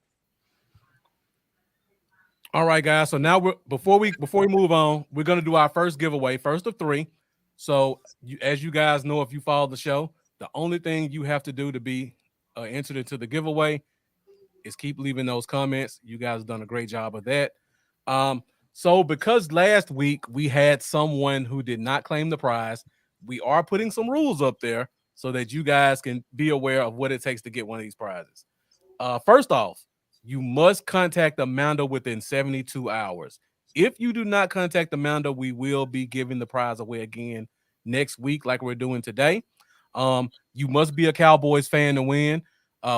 All right, guys. So now before we move on, we're gonna do our first giveaway, first of 3. So as you guys know, if you follow the show, the only thing you have to do to be entered into the giveaway is keep leaving those comments. You guys have done a great job of that. So because last week we had someone who did not claim the prize, we are putting some rules up there so that you guys can be aware of what it takes to get one of these prizes. First off, you must contact Amanda within 72 hours. If you do not contact Amanda, we will be giving the prize away again next week like we're doing today. You must be a Cowboys fan to win.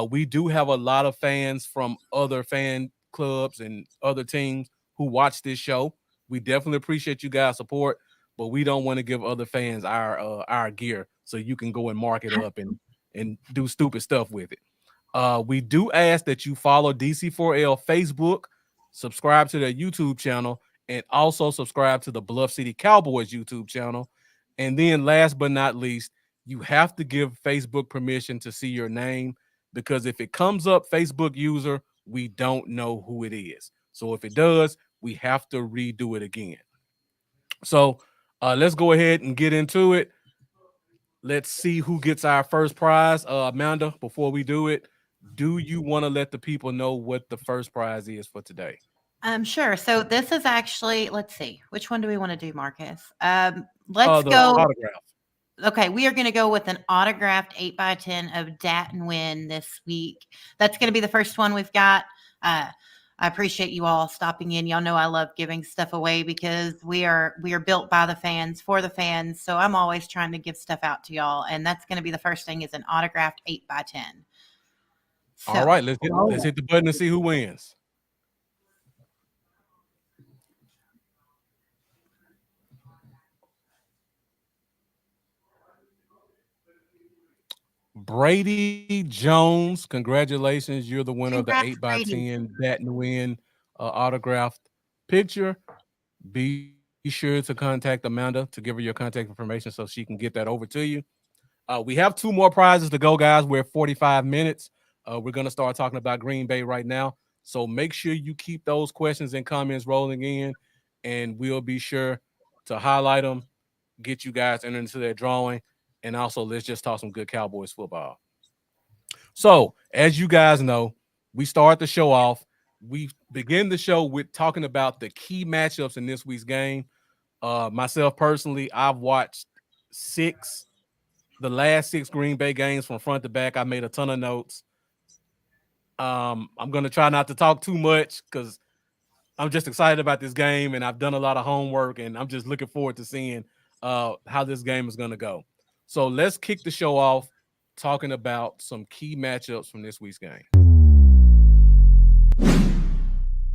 We do have a lot of fans from other fan clubs and other teams who watch this show. We definitely appreciate you guys' support, but we don't want to give other fans our gear so you can go and mark it up and do stupid stuff with it. We do ask that you follow DC4L Facebook, subscribe to their YouTube channel, and also subscribe to the Bluff City Cowboys YouTube channel. And then last but not least, you have to give Facebook permission to see your name, because if it comes up Facebook user, we don't know who it is. So if it does, we have to redo it again. So let's go ahead and get into it. Let's see who gets our first prize. Amanda, before we do it, do you want to let the people know what the first prize is for today? Sure. So this is actually, let's see, which one do we want to do, Marcus? The Let's go. autograph. Okay, we are going to go with an autographed 8x10 of Dat and Win this week. That's going to be the first one we've got. I appreciate you all stopping in. Y'all know I love giving stuff away because we are built by the fans for the fans. So I'm always trying to give stuff out to y'all, and that's going to be the first thing is an autographed 8x10. So, all right, let's hit the button and see who wins. Brady Jones, congratulations. You're the winner of the Congrats, 8x10 Dat and Win autographed picture. Be sure to contact Amanda to give her your contact information so she can get that over to you. We have 2 more prizes to go, guys. We're at 45 minutes. We're going to start talking about Green Bay right now. So make sure you keep those questions and comments rolling in, and we'll be sure to highlight them, get you guys entered into their drawing, and also let's just talk some good Cowboys football. So as you guys know, we start the show off. We begin the show with talking about the key matchups in this week's game. Myself personally, I've watched the last 6 Green Bay games from front to back. I made a ton of notes. I'm going to try not to talk too much because I'm just excited about this game, and I've done a lot of homework, and I'm just looking forward to seeing how this game is going to go. So let's kick the show off talking about some key matchups from this week's game.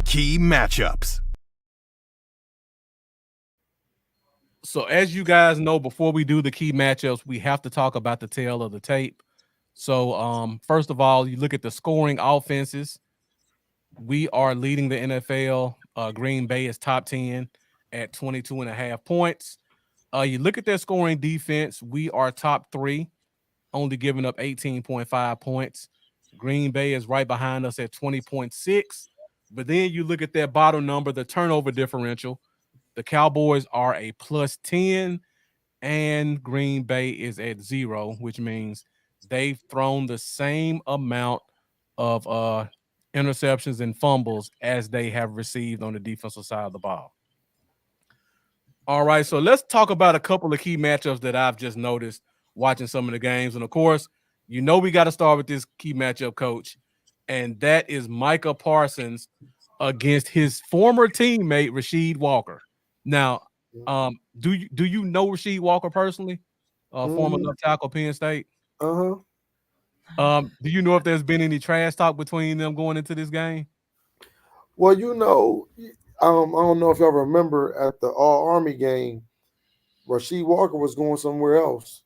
Key matchups. So as you guys know, before we do the key matchups, we have to talk about the tail of the tape. So first of all, you look at the scoring offenses. We are leading the NFL. Green Bay is top 10 at 22.5 points. You look at their scoring defense. We are top 3, only giving up 18.5 points. Green Bay is right behind us at 20.6. But then you look at their bottom number, the turnover differential. The Cowboys are a plus 10, and Green Bay is at 0, which means they've thrown the same amount of interceptions and fumbles as they have received on the defensive side of the ball. All right, so let's talk about a couple of key matchups that I've just noticed watching some of the games. And of course, we got to start with this key matchup, Coach, and that is Micah Parsons against his former teammate Rasheed Walker. Now, do you know Rasheed Walker personally? Former left tackle, Penn State. Uh-huh. Do you know if there's been any trash talk between them going into this game? Well, I don't know if y'all remember at the All Army game, Rasheed Walker was going somewhere else,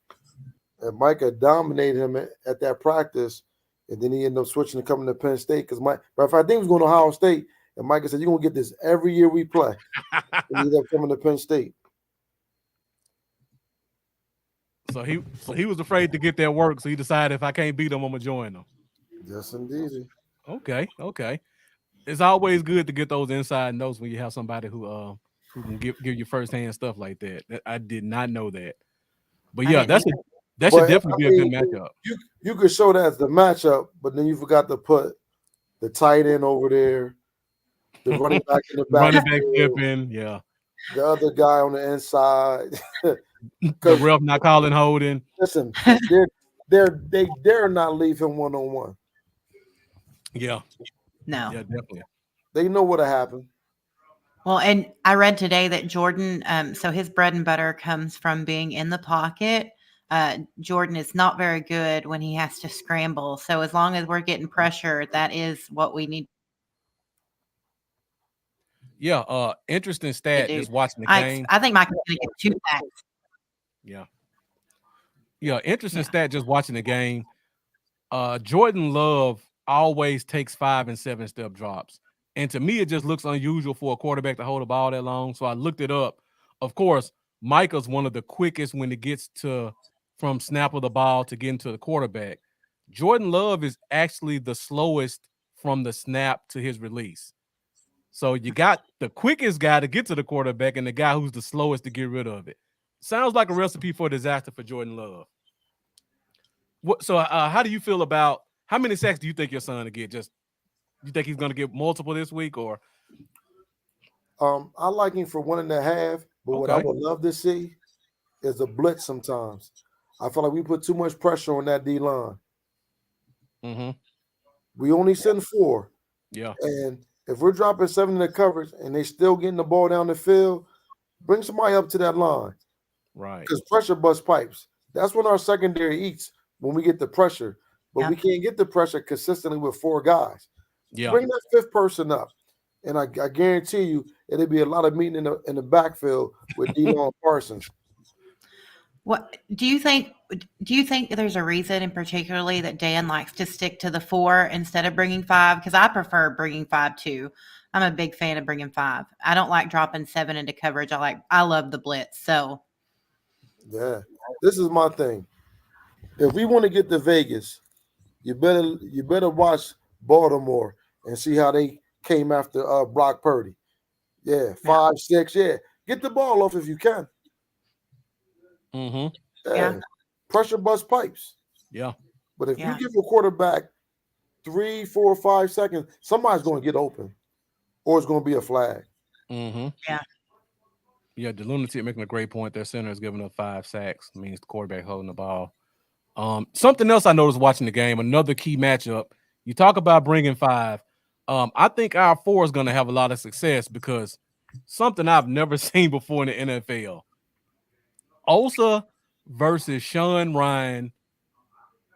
and Micah dominated him at that practice, and then he ended up switching to coming to Penn State because matter of fact, I think he was going to Ohio State, and Micah said, "You're gonna get this every year we play." And he ended up coming to Penn State. So he was afraid to get that work, so he decided if I can't beat them, I'm gonna join them. Yes, indeed. Okay. It's always good to get those inside notes when you have somebody who can give you firsthand stuff like that. I did not know that, but yeah, that should definitely be a good matchup. You could show that as the matchup, but then you forgot to put the tight end over there, the running back in the back, running back dipping, yeah, the other guy on the inside. The ref not calling holding. Listen, they dare not leave him one-on-one. Yeah. No. Yeah, definitely. They know what'll happen. Well, and I read today that Jordan, so his bread and butter comes from being in the pocket. Jordan is not very good when he has to scramble. So as long as we're getting pressure, that is what we need. Yeah, interesting stat just watching the game. I think Mike's going to get 2 sacks. Yeah, interesting stat just watching the game. Jordan Love always takes 5 and 7-step drops. And to me, it just looks unusual for a quarterback to hold the ball that long. So I looked it up. Of course, Micah's one of the quickest when it gets from snap of the ball to getting to the quarterback. Jordan Love is actually the slowest from the snap to his release. So you got the quickest guy to get to the quarterback and the guy who's the slowest to get rid of it. Sounds like a recipe for disaster for Jordan Love. So how do you feel about how many sacks do you think your son will get? You think he's going to get multiple this week, or? I like him for 1.5, but what I would love to see is a blitz sometimes. I feel like we put too much pressure on that D-line. Mm-hmm. We only send 4. Yeah. And if we're dropping 7 in the coverage and they still getting the ball down the field, bring somebody up to that line. Right. Because pressure busts pipes. That's when our secondary eats, when we get the pressure. But we can't get the pressure consistently with 4 guys. Yeah. Bring that 5th person up. And I guarantee you it'll be a lot of meeting in the backfield with Delon Parsons. What do you think there's a reason in particularly that Dan likes to stick to the 4 instead of bringing 5? Because I prefer bringing 5 too. I'm a big fan of bringing 5. I don't like dropping 7 into coverage. I love the blitz. So yeah, this is my thing. If we want to get to Vegas, you better watch Baltimore and see how they came after Brock Purdy. Yeah, 5, 6. Yeah, get the ball off if you can. Mm-hmm. Yeah. Pressure bust pipes. Yeah. But if you give a quarterback 3, 4, 5 seconds, somebody's going to get open, or it's going to be a flag. Mm-hmm. Yeah. Yeah, the lunatic making a great point. Their center is giving up 5 sacks. Means the quarterback holding the ball. Something else I noticed watching the game, another key matchup. You talk about bringing 5. I think our 4 is going to have a lot of success because something I've never seen before in the NFL. Osa versus Sean Ryan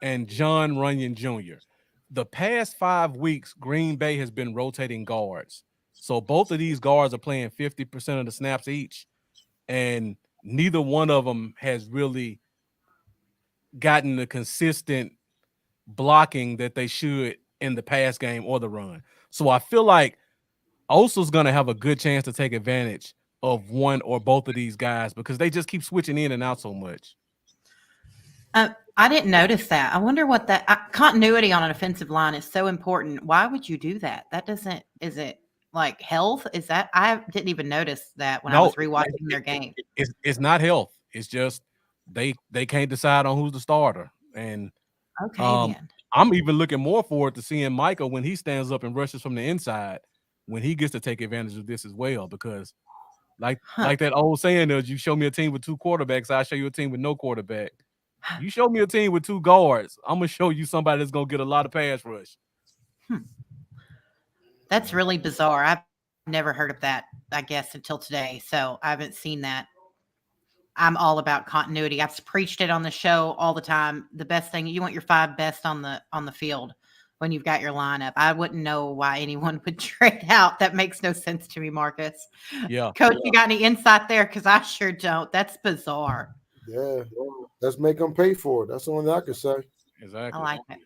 and John Runyon Jr. The past 5 weeks, Green Bay has been rotating guards. So both of these guards are playing 50% of the snaps each, and neither one of them has really gotten the consistent blocking that they should in the pass game or the run. So I feel like Osa's going to have a good chance to take advantage of one or both of these guys because they just keep switching in and out so much. I didn't notice that. I wonder what that continuity on an offensive line is so important. Why would you do that? Is it like health? I didn't even notice that when I was rewatching their game. It's not health. It's just they can't decide on who's the starter. And Okay, then. I'm even looking more forward to seeing Micah when he stands up and rushes from the inside, when he gets to take advantage of this as well. Because like that old saying is, you show me a team with 2 quarterbacks, I'll show you a team with no quarterback. You show me a team with 2 guards, I'm gonna show you somebody that's gonna get a lot of pass rush. That's really bizarre. I've never heard of that, I guess, until today. So I haven't seen that. I'm all about continuity. I've preached it on the show all the time. The best thing, you want your 5 best on the field when you've got your lineup. I wouldn't know why anyone would trade out. That makes no sense to me, Marcus. Yeah. Coach, you got any insight there? Because I sure don't. That's bizarre. Yeah, let's make them pay for it. That's the only thing I can say. Exactly. I like it.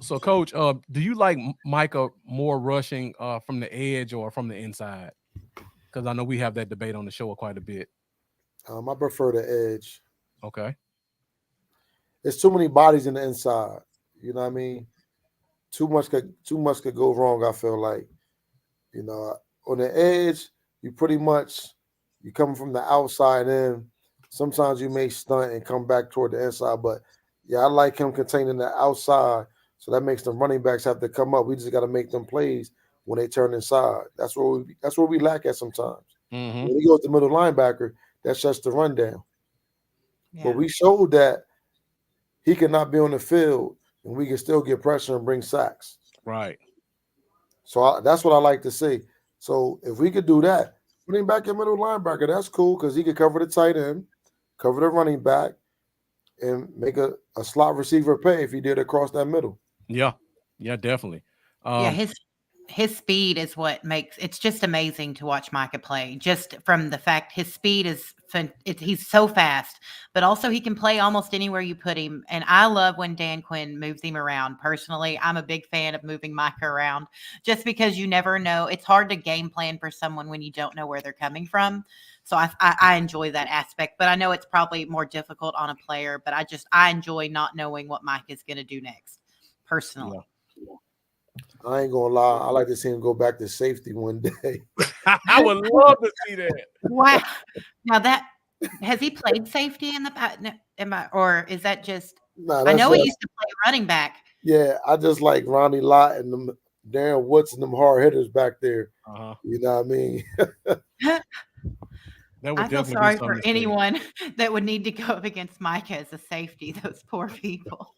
So Coach, do you like Micah more rushing from the edge or from the inside? Because I know we have that debate on the show quite a bit. I prefer the edge. Okay. There's too many bodies in the inside. You know what I mean? Too much could go wrong, I feel like. You know, on the edge, you coming from the outside in. Sometimes you may stunt and come back toward the inside, but yeah, I like him containing the outside. So that makes the running backs have to come up. We just got to make them plays when they turn inside. That's where we lack at sometimes. Mm-hmm. When he goes to middle linebacker, that shuts the run down. Yeah. But we showed that he cannot be on the field and we can still get pressure and bring sacks. Right. So that's what I like to see. So if we could do that, put him back in middle linebacker, that's cool because he could cover the tight end, cover the running back, and make a slot receiver pay if he did across that middle. Yeah, definitely. His speed is what makes it's just amazing to watch Micah play. Just from the fact his speed is he's so fast, but also he can play almost anywhere you put him. And I love when Dan Quinn moves him around. Personally, I'm a big fan of moving Micah around, just because you never know. It's hard to game plan for someone when you don't know where they're coming from. So I enjoy that aspect, but I know it's probably more difficult on a player. But I enjoy not knowing what Mike is going to do next. Personally. Yeah. I ain't gonna lie. I like to see him go back to safety one day. I would love to see that. Wow. Now has he played safety in the past? Or is that just? Nah, I know he used to play running back. Yeah, I just like Ronnie Lott and them Darren Woods and them hard hitters back there. Uh-huh. You know what I mean? I feel sorry for anyone that would need to go up against Micah as a safety. Those poor people.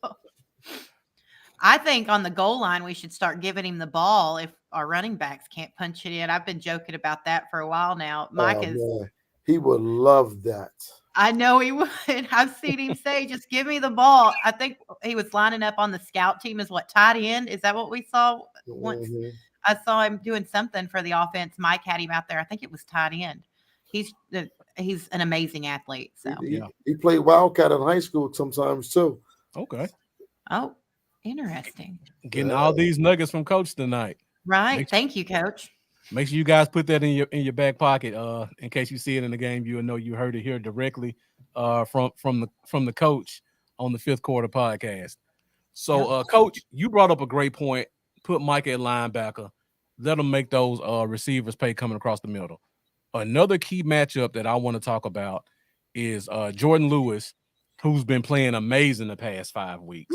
I think on the goal line, we should start giving him the ball if our running backs can't punch it in. I've been joking about that for a while now. He would love that. I know he would. I've seen him say, just give me the ball. I think he was lining up on the scout team as tight end. Is that what we saw once? Mm-hmm. I saw him doing something for the offense. Mike had him out there. I think it was tight end. He's an amazing athlete. So he played Wildcat in high school sometimes too. Okay. Oh, interesting. Getting all these nuggets from Coach tonight. Right. Thank you, Coach. Make sure you guys put that in your back pocket. In case you see it in the game, you'll know you heard it here directly from the coach on the Fifth Quarter podcast. So, Coach, you brought up a great point. Put Micah at linebacker. Let them make those receivers pay coming across the middle. Another key matchup that I want to talk about is Jordan Lewis, who's been playing amazing the past 5 weeks,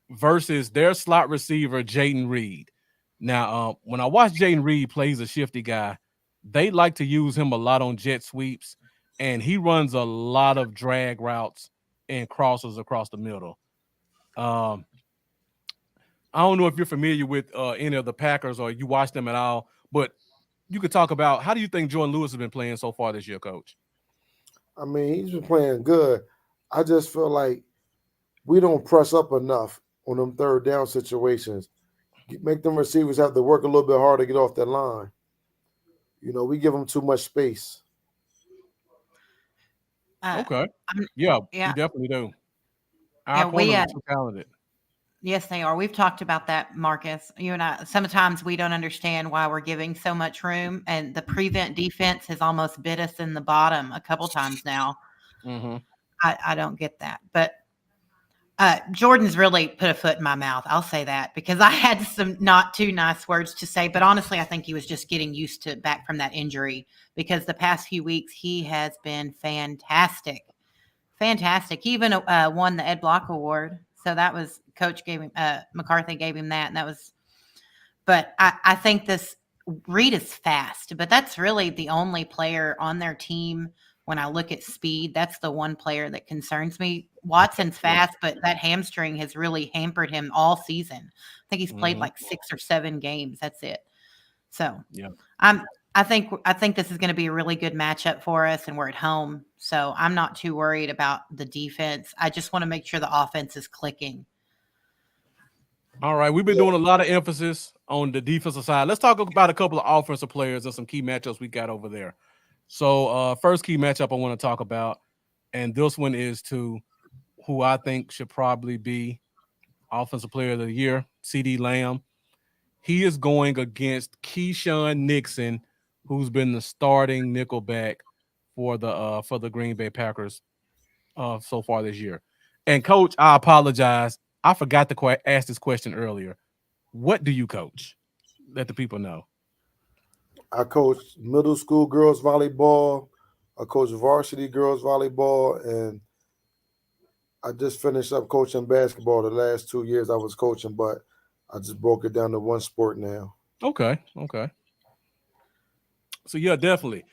versus their slot receiver, Jaden Reed. Now, when I watch Jaden Reed play, he's a shifty guy. They like to use him a lot on jet sweeps, and he runs a lot of drag routes and crosses across the middle. I don't know if you're familiar with any of the Packers or you watch them at all, but you could talk about how do you think Jordan Lewis has been playing so far this year, Coach? I mean, he's been playing good. I just feel like we don't press up enough on them third down situations. Make them receivers have to work a little bit harder to get off that line. You know, we give them too much space. Okay. Yeah, we definitely do. Our corners are too talented. Yes, they are. We've talked about that, Marcus. You and I, sometimes we don't understand why we're giving so much room, and the prevent defense has almost bit us in the bottom a couple times now. Mm-hmm. I don't get that. But Jordan's really put a foot in my mouth. I'll say that because I had some not too nice words to say, but honestly, I think he was just getting used to back from that injury because the past few weeks he has been fantastic. fantastic. He even won the Ed Block Award. So that was Coach gave him McCarthy gave him that, and that was. But I think this Reed is fast, but that's really the only player on their team. When I look at speed, that's the one player that concerns me. Watson's fast, but that hamstring has really hampered him all season. I think he's played like 6 or 7 games. That's it. So Yeah. I think this is going to be a really good matchup for us, and we're at home. So I'm not too worried about the defense. I just want to make sure the offense is clicking. All right, we've been doing a lot of emphasis on the defensive side. Let's talk about a couple of offensive players and some key matchups we got over there. So first key matchup I want to talk about, and this one is to who I think should probably be offensive player of the year, CeeDee Lamb. He is going against Keyshawn Nixon, who's been the starting nickelback for the Green Bay Packers so far this year. And coach, I apologize. I forgot to ask this question earlier. What do you coach? Let the people know. I coach middle school girls volleyball. I coach varsity girls volleyball, and I just finished up coaching basketball. The last 2 years I was coaching, but I just broke it down to one sport now. Okay. So yeah, definitely.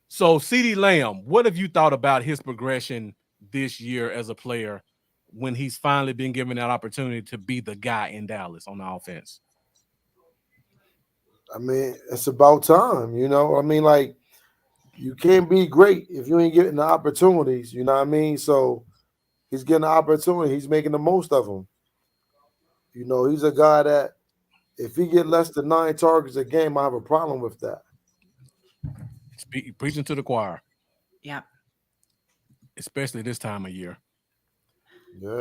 So CeeDee Lamb, what have you thought about his progression this year as a player when he's finally been given that opportunity to be the guy in Dallas on the offense? I mean, it's about time, you know. I mean, like, you can't be great if you ain't getting the opportunities, you know what I mean? So he's getting the opportunity. He's making the most of them. You know, he's a guy that if he get less than 9 targets a game, I have a problem with that. Preaching to the choir. Yeah. Especially this time of year.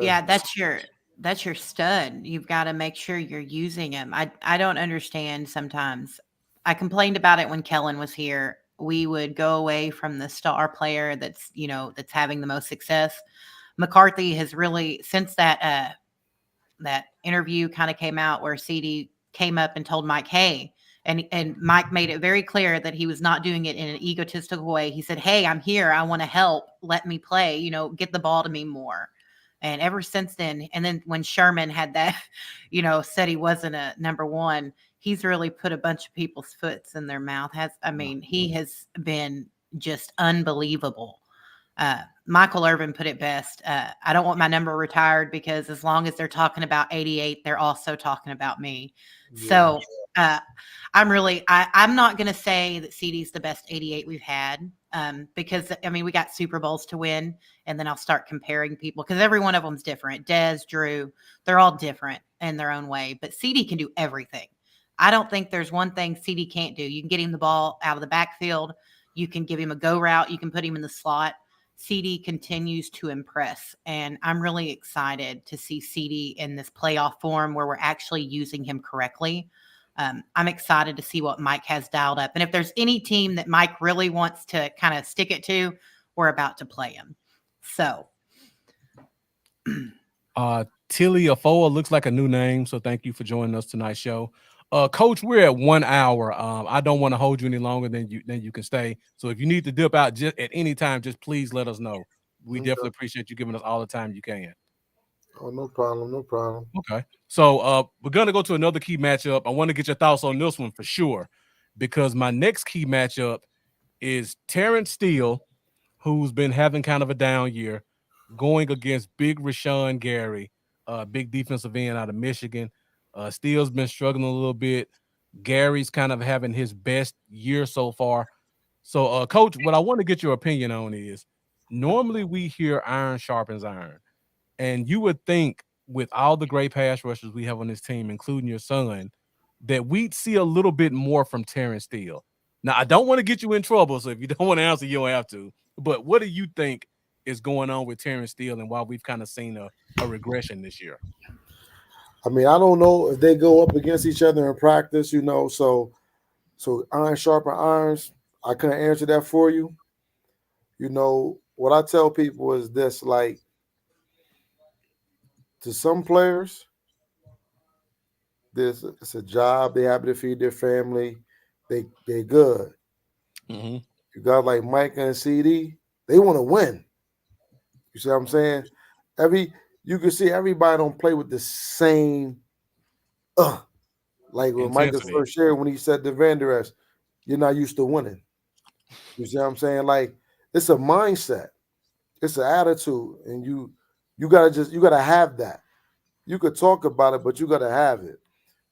Yeah, that's your stud. You've got to make sure you're using him. I don't understand sometimes. I complained about it when Kellen was here. We would go away from the star player that's having the most success. McCarthy has really, since that interview kind of came out where CD came up and told Mike, hey, and Mike made it very clear that he was not doing it in an egotistical way. He said, hey, I'm here. I want to help. Let me play, get the ball to me more. And ever since then, and then when Sherman had that, said he wasn't a number one, he's really put a bunch of people's foots in their mouth. He has been just unbelievable. Michael Irvin put it best. I don't want my number retired because as long as they're talking about 88, they're also talking about me. Yeah. So I'm not going to say that CD's the best 88 we've had because, we got Super Bowls to win, and then I'll start comparing people because every one of them's different. Dez, Drew, they're all different in their own way, but CD can do everything. I don't think there's one thing CD can't do. You can get him the ball out of the backfield. You can give him a go route. You can put him in the slot. CD continues to impress, and I'm really excited to see CD in this playoff form where we're actually using him correctly. I'm excited to see what Mike has dialed up. And if there's any team that Mike really wants to kind of stick it to, we're about to play him. So. Tilly Afoa looks like a new name, so thank you for joining us tonight's show. Coach, we're at 1 hour. I don't want to hold you any longer than you can stay. So if you need to dip out just at any time, just please let us know. We definitely appreciate you giving us all the time you can. Oh, no problem. Okay. So we're going to go to another key matchup. I want to get your thoughts on this one for sure, because my next key matchup is Terrence Steele, who's been having kind of a down year, going against big Rashawn Gary, big defensive end out of Michigan. Steele's been struggling a little bit. Gary's kind of having his best year so far. So, Coach, what I want to get your opinion on is normally we hear iron sharpens iron. And you would think with all the great pass rushers we have on this team, including your son, that we'd see a little bit more from Terrence Steele. Now, I don't want to get you in trouble, so if you don't want to answer, you don't have to. But what do you think is going on with Terrence Steele and why we've kind of seen a regression this year? I don't know if they go up against each other in practice, so iron sharpen irons. I couldn't answer that for you. What I tell people is this, like, to some players, it's a job. They happy to feed their family. They're good. Mm-hmm. You got like Micah and CD, they want to win. You see what I'm saying? You can see everybody don't play with the same like when Micah Intensity. first shared when he said to Vander Esch, you're not used to winning. You see what I'm saying? Like it's a mindset, it's an attitude, and you gotta have that. You could talk about it, but you gotta have it.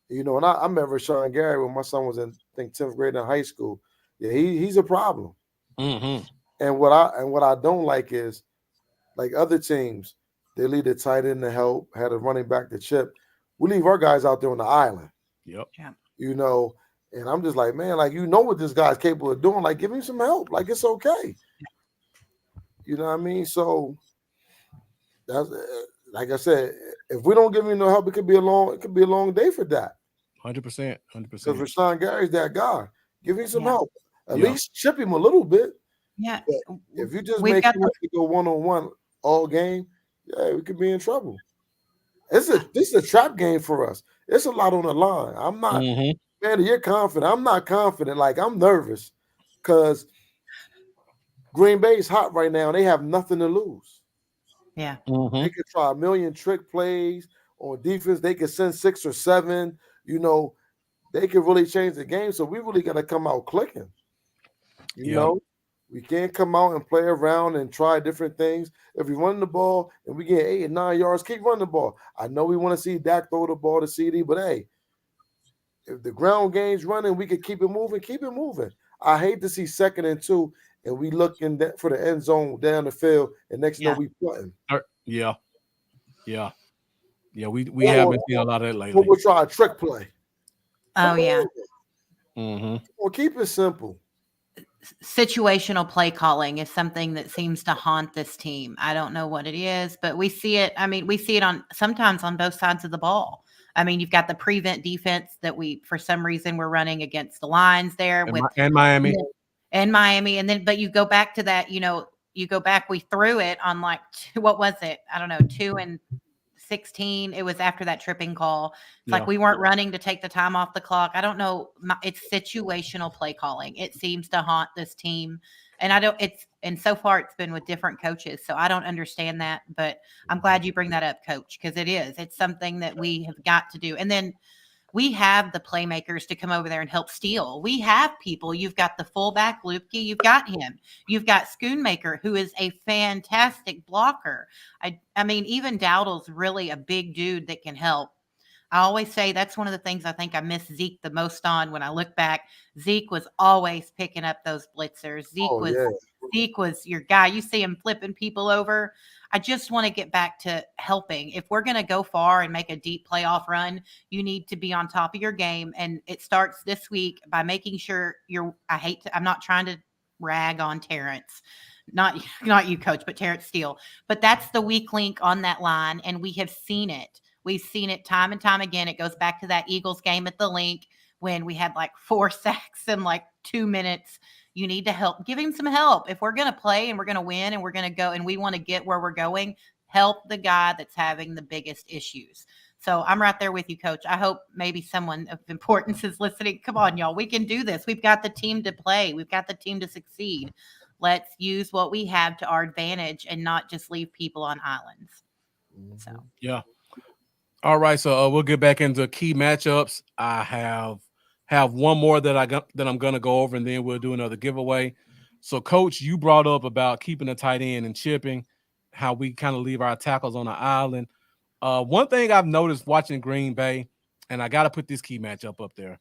And I remember Sean Gary when my son was in, I think, 10th grade in high school. Yeah, he's a problem. Mm-hmm. And what I don't like is like other teams, they leave the tight end to help, had a running back to chip. We leave our guys out there on the island, Yep. Yeah. you know. And I'm just like, man, like what this guy's capable of doing. Like, give him some help. Like, it's okay. You know what I mean? So that's like I said, if we don't give him no help, it could be a long day for that. 100%. Because 100%. Rashawn Gary's that guy. Give him some Yeah. help. At Yeah. least chip him a little bit. Yeah. But if you just We've make got him have to go 1-on-1 all game, yeah, we could be in trouble. This is a trap game for us. It's a lot on the line. I'm not, Mm-hmm. man, you're confident. I'm not confident. Like, I'm nervous because Green Bay's hot right now. They have nothing to lose. Yeah. Mm-hmm. They could try a million trick plays on defense. They could send 6 or 7. They could really change the game. So we really got to come out clicking. Yeah. We can't come out and play around and try different things. If we run the ball and we get 8 and 9 yards, keep running the ball. I know we want to see Dak throw the ball to CD, but hey, if the ground game's running, we could keep it moving, keep it moving. I hate to see 2nd and 2 and we looking for the end zone down the field, and next you know we putting. Yeah. Yeah. Yeah. We Or haven't seen a lot of that lately. we'll try a trick play. Oh, yeah. Mm-hmm. Well, keep it simple. Situational play calling is something that seems to haunt this team. I don't know what it is, but we see it. I mean, we see it sometimes on both sides of the ball. I mean, you've got the prevent defense that for some reason, we're running against the lines there And Miami. And Miami. And then, but you go back to that, we threw it on like, what was it? I don't know, 2 and 16. It was after that tripping call. It's like we weren't running to take the time off the clock. I don't know. It's situational play calling. It seems to haunt this team. And so far it's been with different coaches. So I don't understand that, but I'm glad you bring that up, Coach, because it's something that we have got to do. And then we have the playmakers to come over there and help steal. We have people. You've got the fullback, Lupke. You've got him. You've got Schoonmaker, who is a fantastic blocker. I mean, even Dowdle's really a big dude that can help. I always say that's one of the things I think I miss Zeke the most on. When I look back, Zeke was always picking up those blitzers. Zeke was your guy. You see him flipping people over. I just want to get back to helping. If we're going to go far and make a deep playoff run, you need to be on top of your game. And it starts this week by making sure I'm not trying to rag on Terrence, not you, Coach, but Terrence Steele. But that's the weak link on that line. And we have seen it. We've seen it time and time again. It goes back to that Eagles game at the Link when we had like 4 sacks in like 2 minutes. You need to give him some help. If we're going to play and we're going to win and we're going to go and we want to get where we're going, help the guy that's having the biggest issues. So I'm right there with you, Coach. I hope maybe someone of importance is listening. Come on, y'all. We can do this. We've got the team to play. We've got the team to succeed. Let's use what we have to our advantage and not just leave people on islands. So, yeah. All right, so we'll get back into key matchups. I have one more that I'm gonna go over, and then we'll do another giveaway. So, Coach, you brought up about keeping a tight end and chipping, how we kind of leave our tackles on the island. One thing I've noticed watching Green Bay, and I got to put this key matchup up there: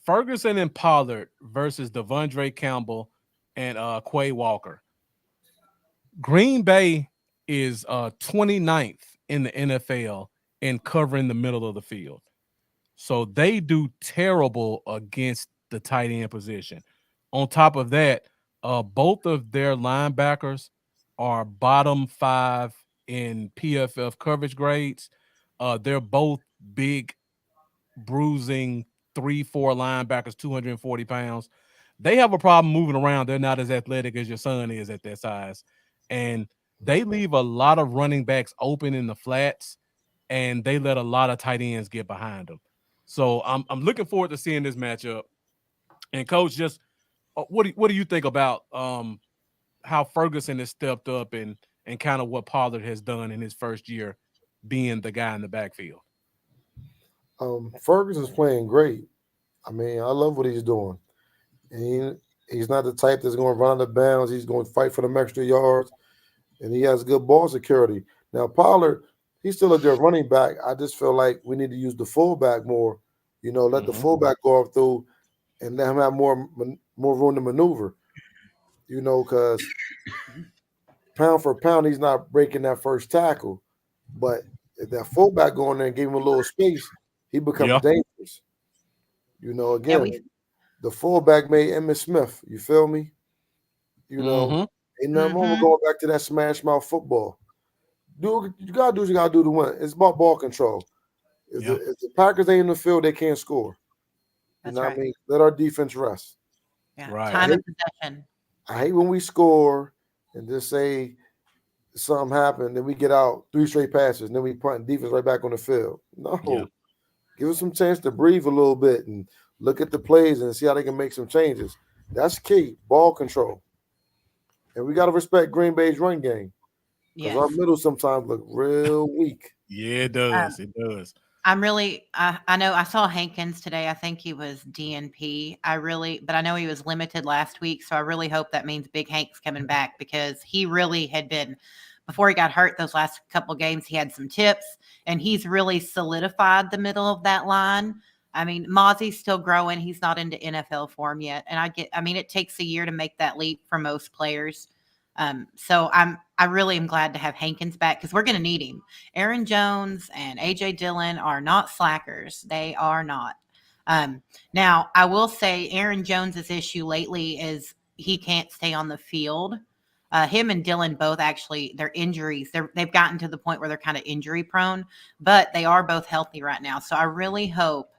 Ferguson and Pollard versus Devondre Campbell and Quay Walker. Green Bay is 29th in the NFL in covering the middle of the field. So they do terrible against the tight end position. On top of that, both of their linebackers are bottom 5 in PFF coverage grades. They're both big, bruising 3-4 linebackers, 240 pounds. They have a problem moving around. They're not as athletic as your son is at that size. And they leave a lot of running backs open in the flats, and they let a lot of tight ends get behind them. So I'm looking forward to seeing this matchup. And Coach, just what do you think about how Ferguson has stepped up and and kind of what Pollard has done in his first year being the guy in the backfield? Ferguson's playing great. I mean, I love what he's doing. And he's not the type that's going to run out of bounds. He's going to fight for them extra yards, and he has good ball security. Now, Pollard, he's still a good running back. I just feel like we need to use the fullback more. Let the fullback go up through and let him have more room to maneuver. Because pound for pound, he's not breaking that first tackle. But if that fullback go in there and give him a little space, he becomes dangerous. Again, the fullback made Emmitt Smith. You feel me? Ain't nothing wrong with going back to that smash mouth football. You gotta do what you gotta do to win. It's about ball control. If the Packers ain't in the field, they can't score. That's What right. I mean? Let our defense rest. Yeah. Right. Time of possession. I hate when we score and just say something happened, then we get out 3 straight passes, and then we punt defense right back on the field. No. Yeah. Give us some chance to breathe a little bit and look at the plays and see how they can make some changes. That's key. Ball control. And we got to respect Green Bay's run game. Because our middle sometimes look real weak. Yeah, it does. It does. I'm really, I know I saw Hankins today. I think he was DNP. But I know he was limited last week. So I really hope that means Big Hank's coming back, because he really had been, before he got hurt those last couple games, he had some tips, and he's really solidified the middle of that line. I mean, Mozzie's still growing. He's not into NFL form yet. And it takes a year to make that leap for most players. So I really am glad to have Hankins back, because we're going to need him. Aaron Jones and AJ Dillon are not slackers. They are not. Now, I will say Aaron Jones's issue lately is he can't stay on the field. Him and Dillon both, actually, their injuries, they've gotten to the point where they're kind of injury prone, but they are both healthy right now. So I really hope.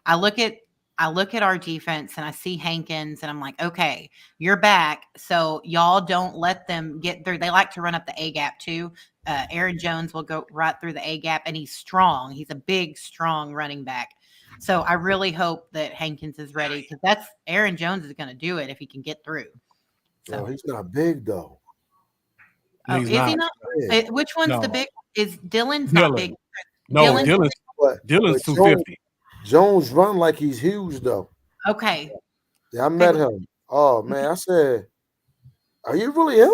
I look at our defense and I see Hankins and I'm like, okay, you're back. So y'all don't let them get through. They like to run up the A gap too. Aaron Jones will go right through the A gap, and he's strong. He's a big, strong running back. So I really hope that Hankins is ready, because that's Aaron Jones is going to do it if he can get through. So he's not big though. Oh, is he not? Which one's the big? Is Dillon's not big? No, Dillon's 250. Jones run like he's huge though. Okay. Yeah, I met him. Oh man, I said, "Are you really him?"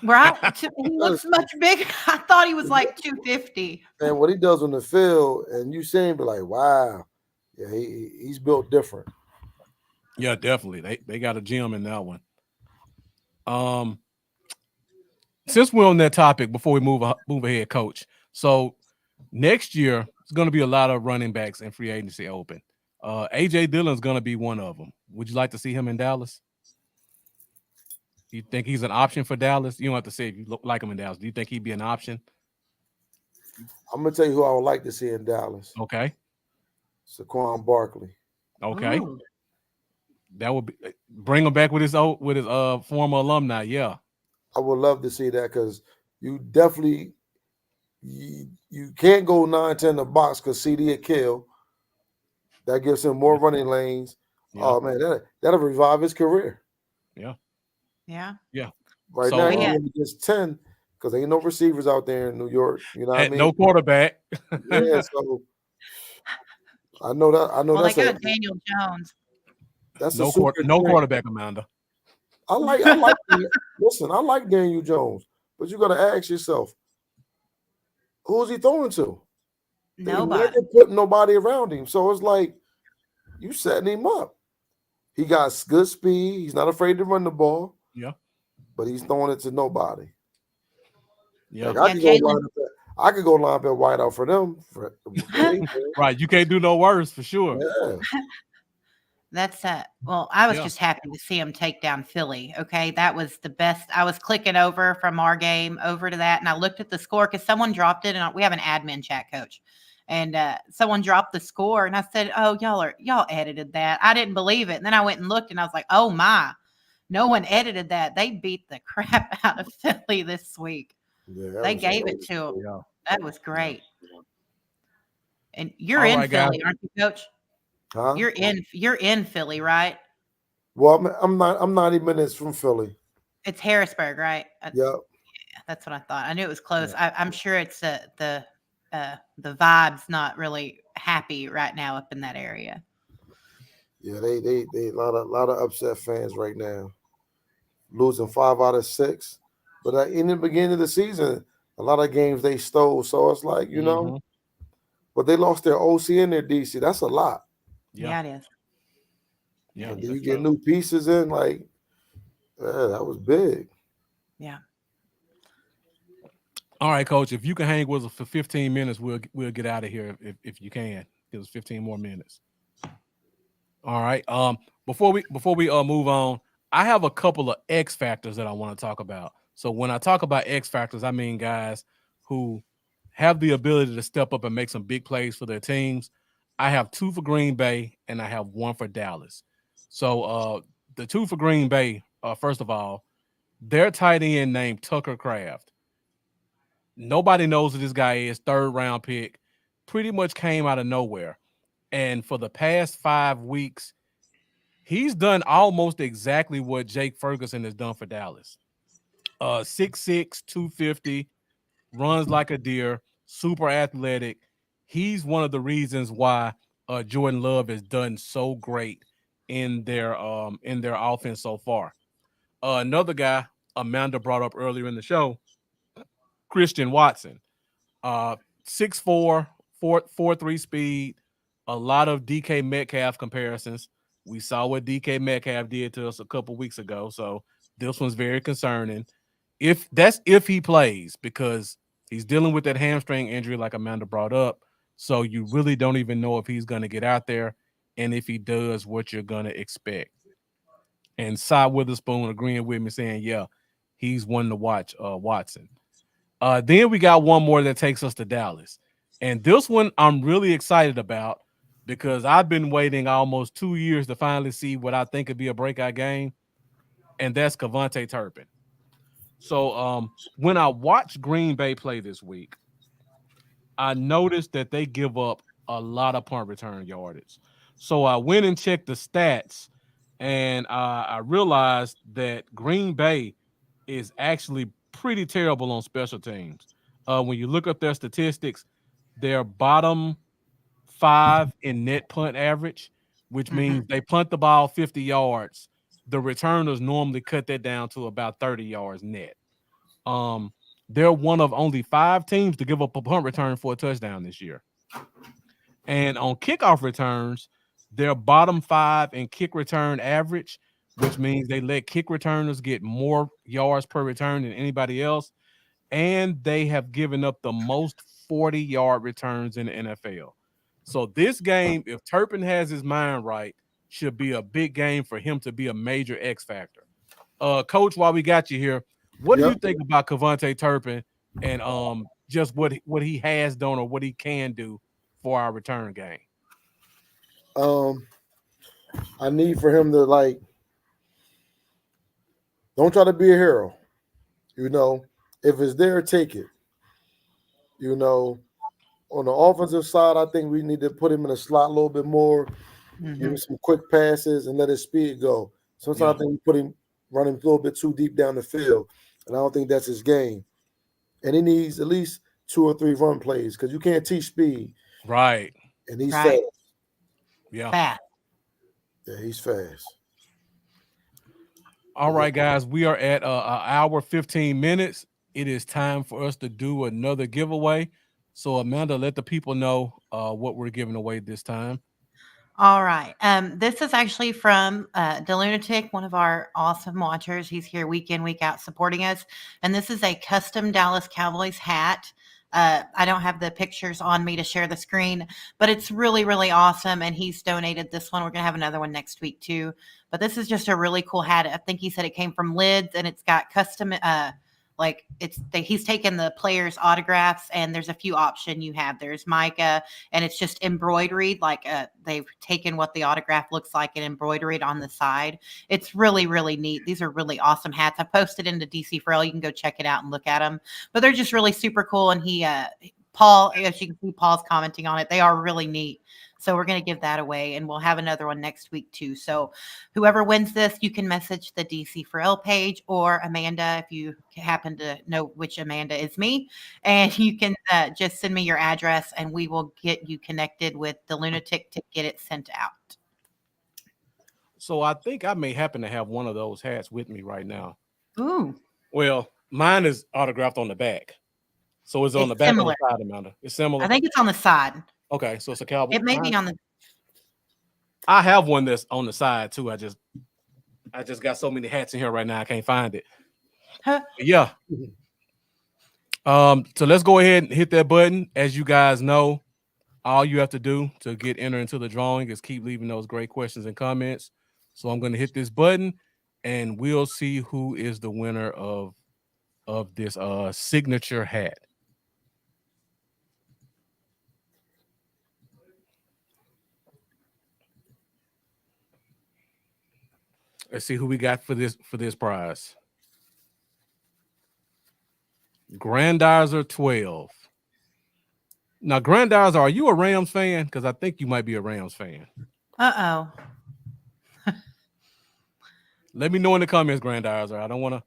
Right. He looks much bigger. I thought he was like 250. And what he does on the field, and you see him, be like, "Wow, yeah, he's built different." Yeah, definitely. They got a gem in that one. Since we're on that topic, before we move ahead, Coach. So next year it's going to be a lot of running backs in free agency open. AJ Dillon's going to be one of them. Would you like to see him in Dallas? You think he's an option for Dallas? You don't have to say if you like him in Dallas. Do you think he'd be an option? I'm gonna tell you who I would like to see in Dallas. Okay. Saquon Barkley. Okay. Ooh. That would be bring him back with his former alumni. Yeah. I would love to see that, because you definitely you can't go 9-10 in the box because CD will kill. That gives him more running lanes. Yeah. Oh man, that'll revive his career. Yeah. Yeah. Yeah. Right now, he's just 10 because ain't no receivers out there in New York. You know what I mean? No quarterback. Yeah, so I know that. Well, they got Daniel Jones. That's no quarterback, Amanda. I like listen, I like Daniel Jones, but you got to ask yourself, who's he throwing to? Nobody. They put nobody around him, so it's like you setting him up. He got good speed. He's not afraid to run the ball. Yeah, but he's throwing it to nobody. Yeah, like I could go line up at wideout for them. Right, you can't do no worse for sure. Yeah. That's well, I was just happy to see him take down Philly. Okay, that was the best. I was clicking over from our game over to that, and I looked at the score because someone dropped it, and we have an admin chat, Coach, and someone dropped the score, and I said, "Oh, y'all edited that." I didn't believe it, and then I went and looked, and I was like, "Oh my, no one edited that. They beat the crap out of Philly this week. Yeah, they gave it to them. Yeah. That was great." And you're All in right, Philly, guys. aren't you, Coach? Huh? You're in Philly, right? Well, I'm 90 minutes from Philly. It's Harrisburg, right? Yeah. That's what I thought. I knew it was close. I'm sure it's the vibe's not really happy right now up in that area. Yeah, they a lot of upset fans right now, losing 5 out of 6. But in the beginning of the season, a lot of games they stole. So it's like but they lost their OC and their DC. That's a lot. Yeah, it is. Yeah. And then you get new pieces in. Like, that was big. Yeah. All right, Coach. If you can hang with us for 15 minutes, we'll get out of here if you can. Give us 15 more minutes. All right. Before we move on, I have a couple of X factors that I want to talk about. So when I talk about X factors, I mean guys who have the ability to step up and make some big plays for their teams. I have 2 for Green Bay and I have 1 for Dallas. So the 2 for Green Bay, first of all, their tight end named Tucker Kraft. Nobody knows who this guy is. 3rd round pick, pretty much came out of nowhere. And for the past 5 weeks, he's done almost exactly what Jake Ferguson has done for Dallas. 6'6", 250, runs like a deer, super athletic. He's one of the reasons why Jordan Love has done so great in their offense so far. Another guy Amanda brought up earlier in the show, Christian Watson. 6'4", 4.3 speed, a lot of DK Metcalf comparisons. We saw what DK Metcalf did to us a couple weeks ago, so this one's very concerning. If he plays, because he's dealing with that hamstring injury like Amanda brought up, so you really don't even know if he's going to get out there, and if he does, what you're going to expect. And Cy Witherspoon agreeing with me saying, yeah, he's one to watch, Watson. Then we got one more that takes us to Dallas. And this one I'm really excited about because I've been waiting almost 2 years to finally see what I think could be a breakout game, and that's Kevontae Turpin. So when I watched Green Bay play this week, I noticed that they give up a lot of punt return yardage. So I went and checked the stats, and I realized that Green Bay is actually pretty terrible on special teams. When you look up their statistics, they're bottom 5 in net punt average, which means they punt the ball 50 yards. The returners normally cut that down to about 30 yards net. They're one of only 5 teams to give up a punt return for a touchdown this year. And on kickoff returns, they're bottom 5 in kick return average, which means they let kick returners get more yards per return than anybody else. And they have given up the most 40-yard returns in the NFL. So this game, if Turpin has his mind right, should be a big game for him to be a major X factor. Coach, while we got you here, what do you think about Kevontae Turpin and just what he has done or what he can do for our return game? I need for him to don't try to be a hero. If it's there, take it. On the offensive side, I think we need to put him in a slot a little bit more, give him some quick passes, and let his speed go. Sometimes I think we run him a little bit too deep down the field, and I don't think that's his game. And he needs at least 2 or 3 run plays because you can't teach speed. Right. And he's fast. Yeah. Fast. Yeah, he's fast. All right, guys, we are at an hour 15 minutes. It is time for us to do another giveaway. So, Amanda, let the people know what we're giving away this time. All right. This is actually from DeLunatic, one of our awesome watchers. He's here week in, week out supporting us. And this is a custom Dallas Cowboys hat. I don't have the pictures on me to share the screen, but it's really, really awesome. And he's donated this one. We're going to have another one next week too. But this is just a really cool hat. I think he said it came from Lids, and it's got custom he's taken the players' autographs, and there's a few options you have. There's Micah, and it's just embroidered, they've taken what the autograph looks like and embroidered on the side. It's really, really neat. These are really awesome hats. I posted into DC for All. You can go check it out and look at them. But they're just really super cool. And Paul, as you can see, Paul's commenting on it. They are really neat. So we're going to give that away, and we'll have another one next week too. So whoever wins this, you can message the DC for L page or Amanda if you happen to know which Amanda is me, and you can just send me your address, and we will get you connected with the lunatic to get it sent out. So I think I may happen to have one of those hats with me right now. Ooh, Well, mine is autographed on the back. So it's on the back similar. or the side, Amanda? It's similar? I think it's on the side. Okay, so it's a Cowboy. It may be on the. I have one that's on the side too. I just got so many hats in here right now, I can't find it. Huh. Yeah. So let's go ahead and hit that button. As you guys know, all you have to do to get entered into the drawing is keep leaving those great questions and comments. So I'm going to hit this button, and we'll see who is the winner of this signature hat. Let's see who we got for this prize. Grandizer 12. Now, Grandizer, are you a Rams fan? Because I think you might be a Rams fan. Uh-oh. Let me know in the comments, Grandizer. I don't want to.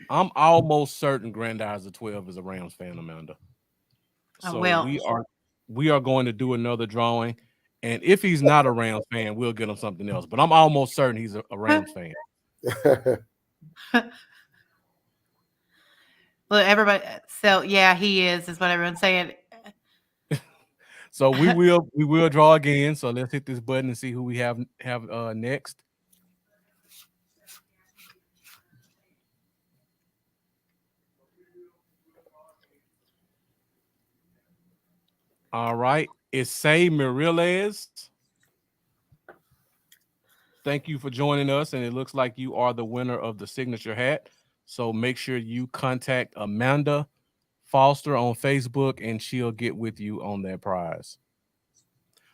I'm almost certain Grandizer 12 is a Rams fan, Amanda. So we are going to do another drawing. And if he's not a Rams fan, we'll get him something else. But I'm almost certain he's a Rams fan. Well, everybody. So yeah, he is what everyone's saying. So we will draw again. So let's hit this button and see who we have next. All right, it's Say Miriles. Thank you for joining us, and it looks like you are the winner of the signature hat. So make sure you contact Amanda Foster on Facebook, and she'll get with you on that prize.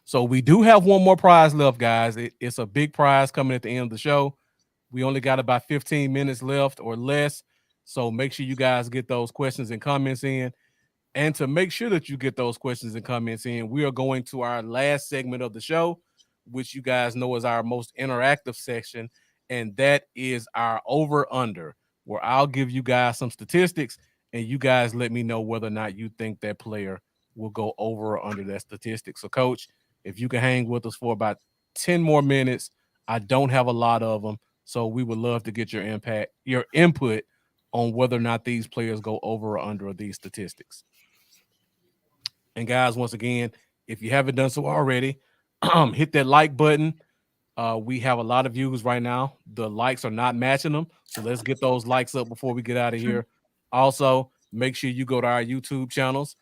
So we do have one more prize left, guys. It's a big prize coming at the end of the show. We only got about 15 minutes left or less. So make sure you guys get those questions and comments in. And to make sure that you get those questions and comments in, we are going to our last segment of the show, which you guys know is our most interactive section, and that is our over-under, where I'll give you guys some statistics, and you guys let me know whether or not you think that player will go over or under that statistic. So, Coach, if you can hang with us for about 10 more minutes, I don't have a lot of them, so we would love to get your input on whether or not these players go over or under these statistics. And guys, once again, if you haven't done so already, hit that like button. We have a lot of views right now. The likes are not matching them. So let's get those likes up before we get out of here. Also, make sure you go to our YouTube channels.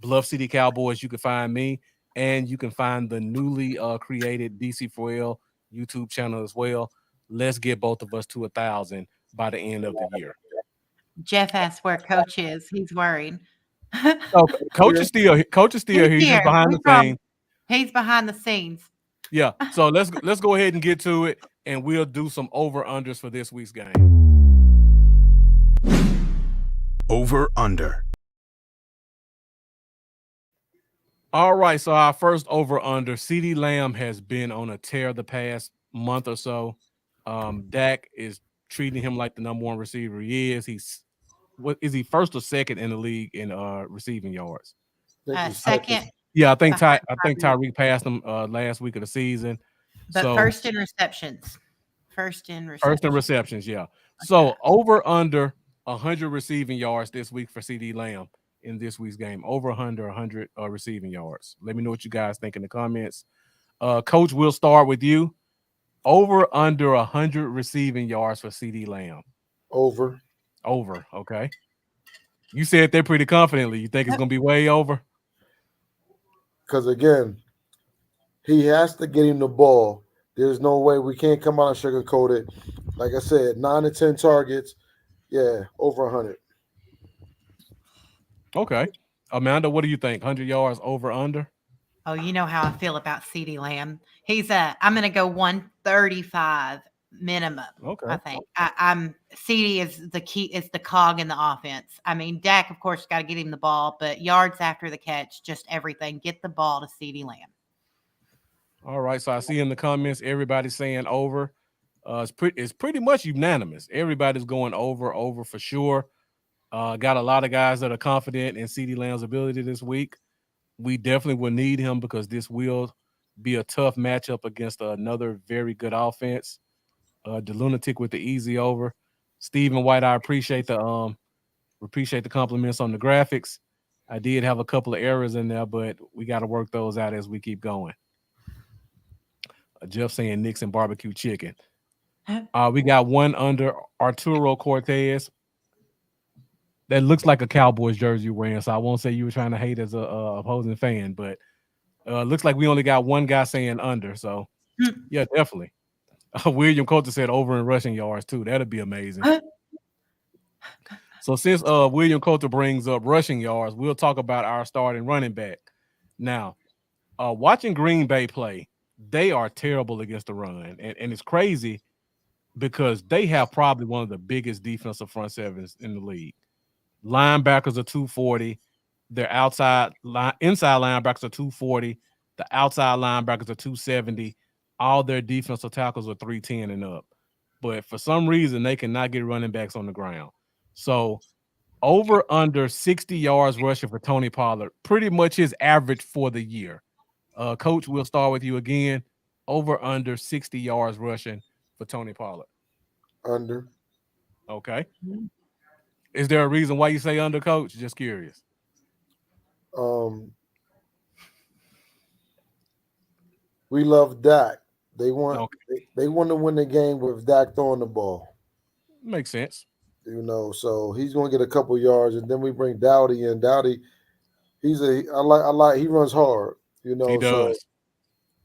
Bluff City Cowboys, you can find me. And you can find the newly created DC4L YouTube channel as well. Let's get both of us to 1,000 by the end of the year. Jeff asked where Coach is. He's worried. So Coach is still here. He's just behind the scenes. He's behind the scenes. Yeah. So let's go ahead and get to it, and we'll do some over-unders for this week's game. Over-under. All right. So our first over-under, CeeDee Lamb has been on a tear the past month or so. Dak is treating him like the number one receiver he is. What is he, first or second in the league in receiving yards? Second. Yeah, I think Tyreek passed him last week of the season. But first in receptions. First in receptions, yeah. Okay. So over under 100 receiving yards this week for CeeDee Lamb in this week's game. Over 100 receiving yards. Let me know what you guys think in the comments. Coach, we'll start with you. Over under 100 receiving yards for CeeDee Lamb. Over. Okay. You said that pretty confidently. You think it's going to be way over? Because, again, he has to get him the ball. There's no way we can't come out and sugarcoat it. Like I said, 9 to 10 targets. Yeah, over 100. Okay. Amanda, what do you think? 100 yards over, under? Oh, you know how I feel about CeeDee Lamb. I'm going to go 135 minimum. Okay. I think I'm CD is the key, is the cog in the offense. I mean, Dak, of course, got to get him the ball, but yards after the catch, just everything. Get the ball to CD Lamb. All right. So I see in the comments everybody's saying over. It's pretty much unanimous. Everybody's going over for sure. Got a lot of guys that are confident in CD Lamb's ability this week. We definitely will need him because this will be a tough matchup against another very good offense. The lunatic with the easy over. Stephen White, I appreciate the compliments on the graphics. I did have a couple of errors in there, but we got to work those out as we keep going. Jeff saying Nixon barbecue chicken. We got one under Arturo Cortez. That looks like a Cowboys jersey you're wearing, so I won't say you were trying to hate as a opposing fan, but looks like we only got one guy saying under. So, yeah, definitely. William Coulter said over in rushing yards, too. That'd be amazing. So, since William Coulter brings up rushing yards, we'll talk about our starting running back. Now, watching Green Bay play, they are terrible against the run. And it's crazy because they have probably one of the biggest defensive front sevens in the league. Linebackers are 240. Their inside linebackers are 240. The outside linebackers are 270. All their defensive tackles are 310 and up. But for some reason, they cannot get running backs on the ground. So over under 60 yards rushing for Tony Pollard, pretty much his average for the year. Coach, we'll start with you again. Over under 60 yards rushing for Tony Pollard. Under. Okay. Is there a reason why you say under, Coach? Just curious. We love Dak. They want Okay. they want to win the game with Dak throwing the ball. Makes sense. So he's going to get a couple yards, and then we bring Dowdy in. Dowdy, he runs hard. He does.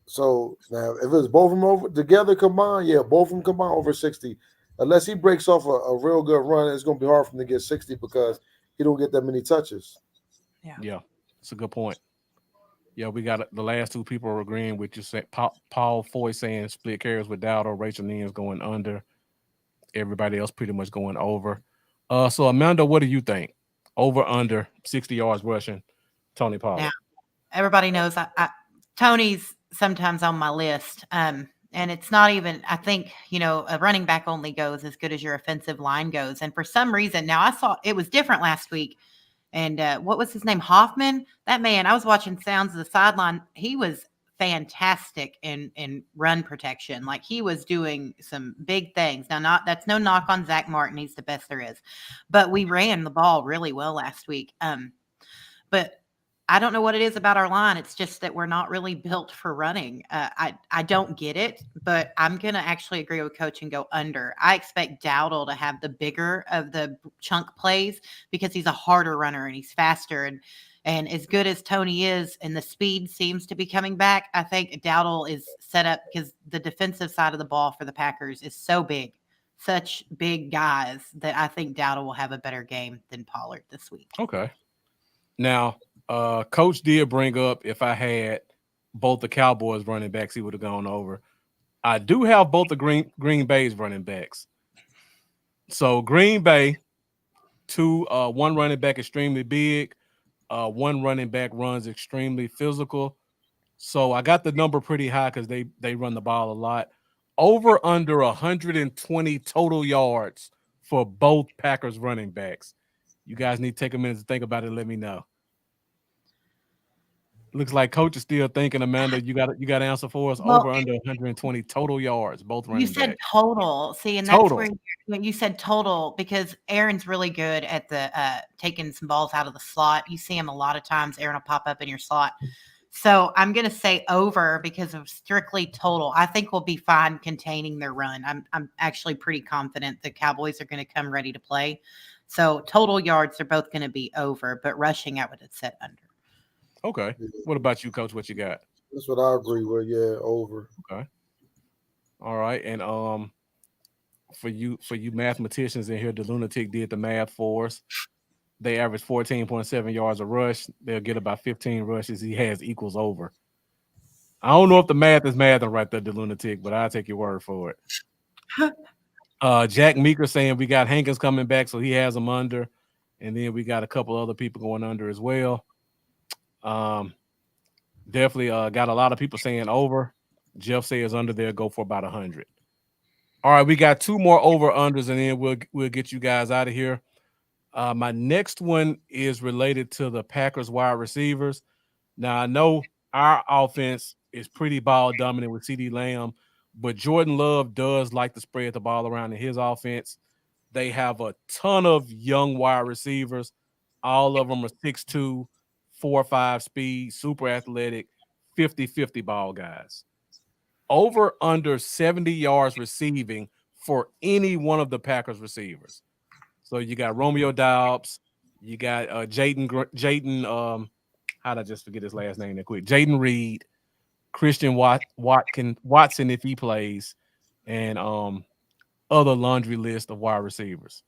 So now if it's both of them over together combined, both of them combined over 60. Unless he breaks off a real good run, it's going to be hard for him to get 60 because he don't get that many touches. Yeah, it's a good point. Yeah, we got the last two people are agreeing with you. Paul Foy saying split carries with Dowdle. Rachel Nians going under. Everybody else pretty much going over. So Amanda, what do you think? Over under 60 yards rushing, Tony Pollard. Now, everybody knows Tony's sometimes on my list. And it's not even, I think, a running back only goes as good as your offensive line goes. And for some reason, now I saw it was different last week. And what was his name? Hoffman? That man, I was watching sounds of the sideline. He was fantastic in run protection. Like he was doing some big things. Now, that's no knock on Zach Martin. He's the best there is. But we ran the ball really well last week. But I don't know what it is about our line. It's just that we're not really built for running. I don't get it, but I'm going to actually agree with Coach and go under. I expect Dowdle to have the bigger of the chunk plays because he's a harder runner and he's faster. And as good as Tony is and the speed seems to be coming back, I think Dowdle is set up because the defensive side of the ball for the Packers is so big, such big guys that I think Dowdle will have a better game than Pollard this week. Okay. Now, Coach did bring up if I had both the Cowboys running backs, he would have gone over. I do have both the Green Bay's running backs. So Green Bay, one running back extremely big, one running back runs extremely physical. So I got the number pretty high because they run the ball a lot. Over under 120 total yards for both Packers running backs. You guys need to take a minute to think about it. Let me know. Looks like Coach is still thinking. Amanda, you got to answer for us. Over under 120 total yards, both running backs. You said total. See, and that's where you said total because Aaron's really good at the taking some balls out of the slot. You see him a lot of times. Aaron will pop up in your slot. So I'm going to say over because of strictly total. I think we'll be fine containing their run. I'm actually pretty confident the Cowboys are going to come ready to play. So total yards are both going to be over, but rushing I would have said under. Okay. What about you, Coach? What you got? That's what I agree with. Yeah, over. Okay. All right. And for you mathematicians in here, the lunatic did the math for us. They average 14.7 yards a rush. They'll get about 15 rushes. He has equals over. I don't know if the math is mathing right there, the lunatic, but I'll take your word for it. Jack Meeker saying we got Hankins coming back, so he has them under. And then we got a couple other people going under as well. Definitely got a lot of people saying over. Jeff says under there, go for about 100. All right, we got 2 more over unders, and then we'll get you guys out of here. My next one is related to the Packers wide receivers. Now, I know our offense is pretty ball dominant with CeeDee Lamb, but Jordan Love does like to spread the ball around in his offense. They have a ton of young wide receivers. All of them are 6'2", 4.5 speed, super athletic, 50-50 ball guys. Over under 70 yards receiving for any one of the Packers receivers. So you got Romeo Doubs, you got Jaden, how did I just forget his last name that quick? Jaden Reed, Christian Watson if he plays, and other laundry list of wide receivers.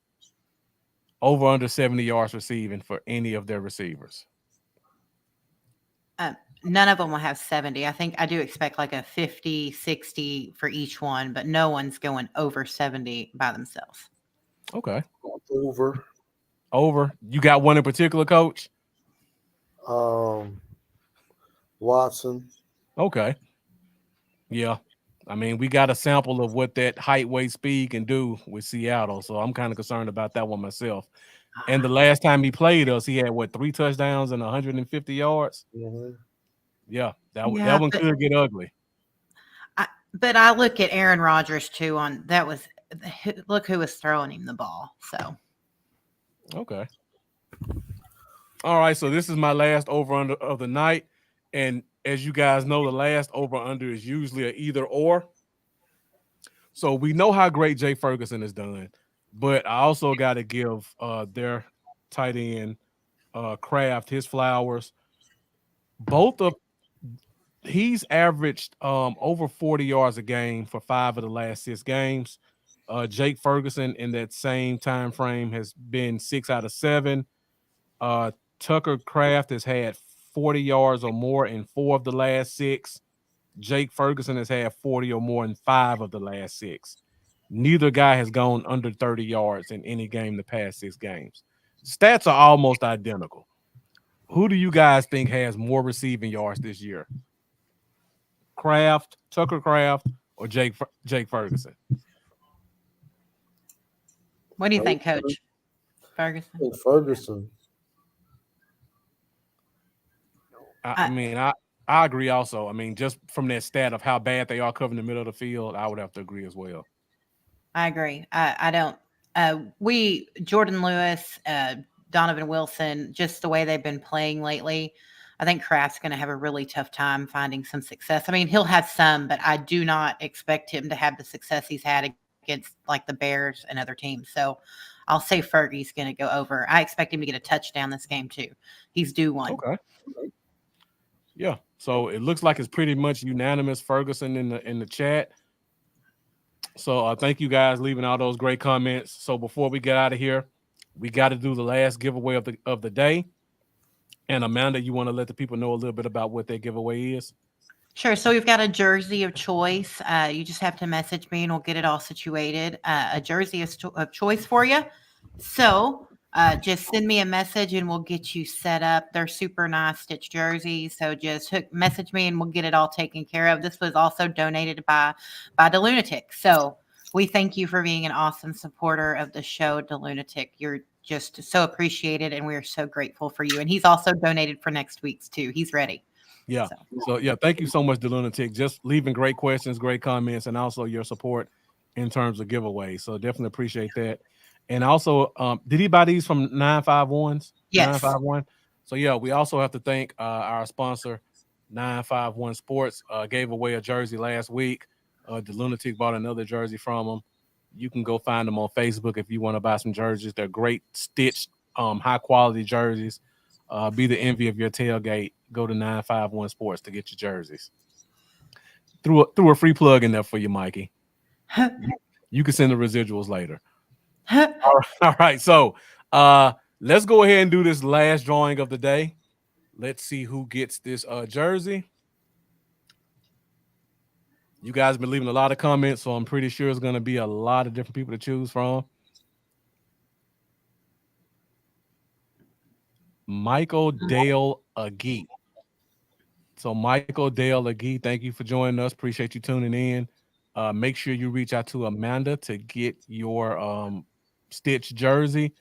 Over under 70 yards receiving for any of their receivers. None of them will have 70. I think I do expect like a 50, 60 for each one, but no one's going over 70 by themselves. Okay. Over. You got one in particular, Coach? Watson. Okay. Yeah. I mean, we got a sample of what that height, weight, speed can do with Seattle, so I'm kind of concerned about that one myself. And the last time he played us, he had, 3 touchdowns and 150 yards? Mm-hmm. Yeah, that one could get ugly. But I look at Aaron Rodgers, too, look who was throwing him the ball, so. Okay. All right, so this is my last over-under of the night, and as you guys know, the last over-under is usually an either-or. So we know how great Jay Ferguson has done, but I also got to give their tight end Kraft his flowers. He's averaged over 40 yards a game for 5 of the last 6 games. Jake Ferguson in that same time frame has been 6 out of 7. Tucker Kraft has had 40 yards or more in 4 of the last 6. Jake Ferguson has had 40 or more in 5 of the last 6. Neither guy has gone under 30 yards in any game the past 6 games. Stats are almost identical. Who do you guys think has more receiving yards this year? Tucker Kraft, or Jake Ferguson? What do you think, Coach? Ferguson? Ferguson. I mean, I agree also. I mean, just from that stat of how bad they are covering the middle of the field, I would have to agree as well. I agree. I don't. Jordan Lewis, Donovan Wilson, just the way they've been playing lately, I think Kraft's going to have a really tough time finding some success. I mean, he'll have some, but I do not expect him to have the success he's had against like the Bears and other teams. So I'll say Fergie's going to go over. I expect him to get a touchdown this game too. He's due one. Okay. Yeah. So it looks like it's pretty much unanimous. Ferguson in the chat. So thank you guys leaving all those great comments. So before we get out of here, we got to do the last giveaway of the day. And Amanda, you want to let the people know a little bit about what that giveaway is? Sure. So we've got a jersey of choice. You just have to message me and we'll get it all situated. A jersey of choice for you. So just send me a message and we'll get you set up. They're super nice stitch jerseys. So just message me and we'll get it all taken care of. This was also donated by the Lunatic. So we thank you for being an awesome supporter of the show, the Lunatic. You're just so appreciated and we're so grateful for you. And he's also donated for next week's too. He's ready. Yeah. So yeah, thank you so much, the Lunatic. Just leaving great questions, great comments, and also your support in terms of giveaways. So definitely appreciate that. And also, did he buy these from 951s? Yes. 951. So yeah, we also have to thank our sponsor, 951 Sports. Gave away a jersey last week. The Lunatic bought another jersey from them. You can go find them on Facebook if you want to buy some jerseys. They're great stitched, high quality jerseys. Be the envy of your tailgate. Go to 951 Sports to get your jerseys. Threw a free plug in there for you, Mikey. You can send the residuals later. All right. So let's go ahead and do this last drawing of the day. Let's see who gets this jersey. You guys been leaving a lot of comments, so I'm pretty sure it's going to be a lot of different people to choose from. Michael Dale Agee. So Michael Dale Agee, thank you for joining us. Appreciate you tuning in. Make sure you reach out to Amanda to get your Stitch jersey.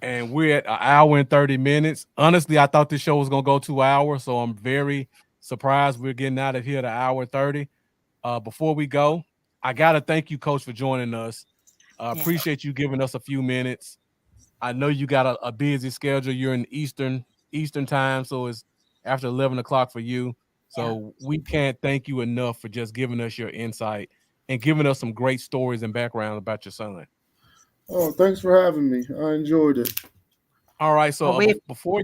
And we're at an hour and 30 minutes. Honestly, I thought this show was going to go 2 hours, so I'm very surprised we're getting out of here at an hour 30. Before we go, I got to thank you, Coach, for joining us. Appreciate you giving us a few minutes. I know you got a busy schedule. You're in Eastern time, so it's after 11 o'clock for you. So we can't thank you enough for just giving us your insight and giving us some great stories and background about your son. Oh, thanks for having me. I enjoyed it. All right, so before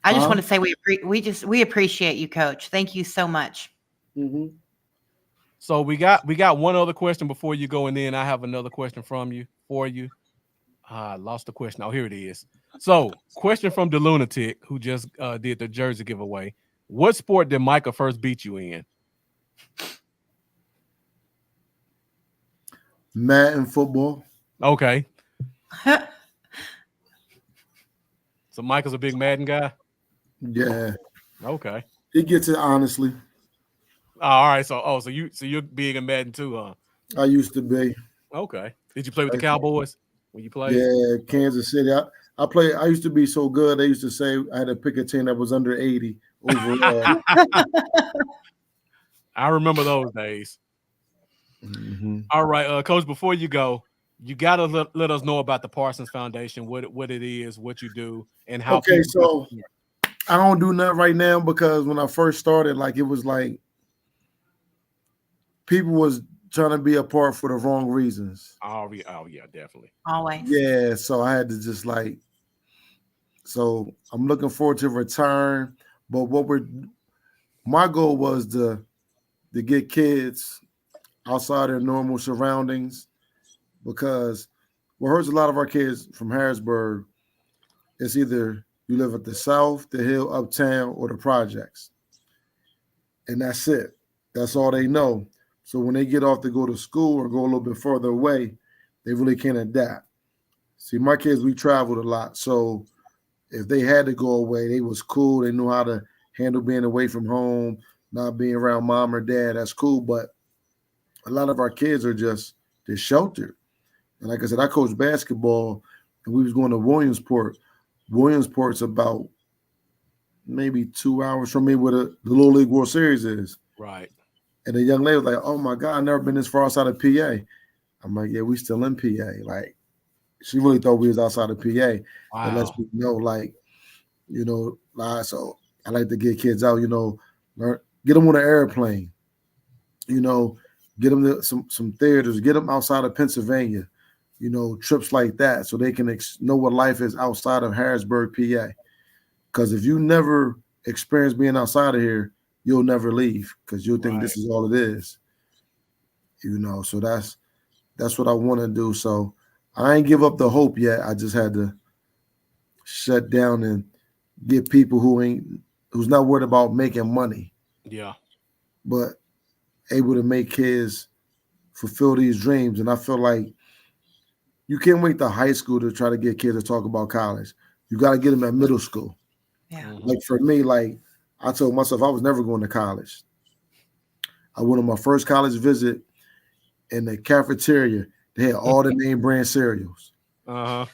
I just want to say we appreciate you, Coach. Thank you so much. Mm-hmm. So we got one other question before you go, and then I have another question for you. I lost the question. Oh, here it is. So, question from the Lunatic who just did the jersey giveaway. What sport did Micah first beat you in? Madden football. Okay. So Micah's a big Madden guy? Yeah. Okay. It gets it honestly. All right. So you're big in Madden too, huh? I used to be. Okay. Did you play with the Cowboys when you played? Yeah, Kansas City. I used to be so good. They used to say I had to pick a team that was under 80 overall. I remember those days. Mm-hmm. All right, Coach, before you go, you got to let us know about the Parsons Foundation, what it is, what you do, and how. Okay, so I don't do nothing right now because when I first started, it was like people was trying to be a part for the wrong reasons. Oh yeah, definitely. Always. Yeah, so I had to just so I'm looking forward to return. But my goal was to get kids outside their normal surroundings, because what hurts a lot of our kids from Harrisburg is either you live at the South, the Hill, Uptown, or the projects. And that's it. That's all they know. So when they get off to go to school or go a little bit further away, they really can't adapt. See, my kids, we traveled a lot. So if they had to go away, they was cool. They knew how to handle being away from home, not being around mom or dad. That's cool. But a lot of our kids are they're sheltered. And like I said, I coached basketball, and we was going to Williamsport. Williamsport's about maybe 2 hours from me where the Little League World Series is. Right. And the young lady was like, "Oh my God, I've never been this far outside of PA." I'm like, "Yeah, we still in PA." Like, she really thought we was outside of PA. Wow. But let's be so I like to get kids out, learn, get them on an airplane, get them to some theaters, get them outside of Pennsylvania, trips like that, so they can know what life is outside of Harrisburg, PA. Because if you never experience being outside of here, you'll never leave, because you'll think this is all it is. So that's what I want to do. So I ain't give up the hope yet. I just had to shut down and get people who's not worried about making money. Yeah. But able to make kids fulfill these dreams. And I feel like you can't wait to high school to try to get kids to talk about college. You got to get them at middle school. Yeah. Like for me, I told myself I was never going to college. I went on my first college visit. In the cafeteria, they had all the name brand cereals. Uh-huh.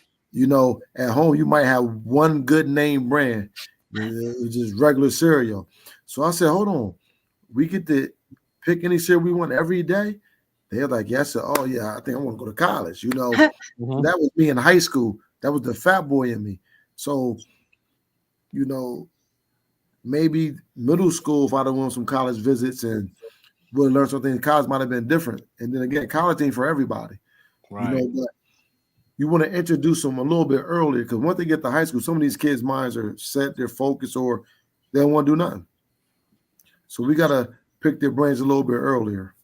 At home, you might have one good name brand. It was just regular cereal. So I said, hold on. We get to pick any cereal we want every day? They're like, yeah. I said, oh, yeah, I think I want to go to college. Mm-hmm. That was me in high school. That was the fat boy in me. So, maybe middle school, if I'd have won some college visits and would learn something, college might have been different. And then again, college ain't for everybody. Right. But you want to introduce them a little bit earlier, because once they get to high school, some of these kids' minds are set, they're focused, or they don't want to do nothing. So we got to pick their brains a little bit earlier.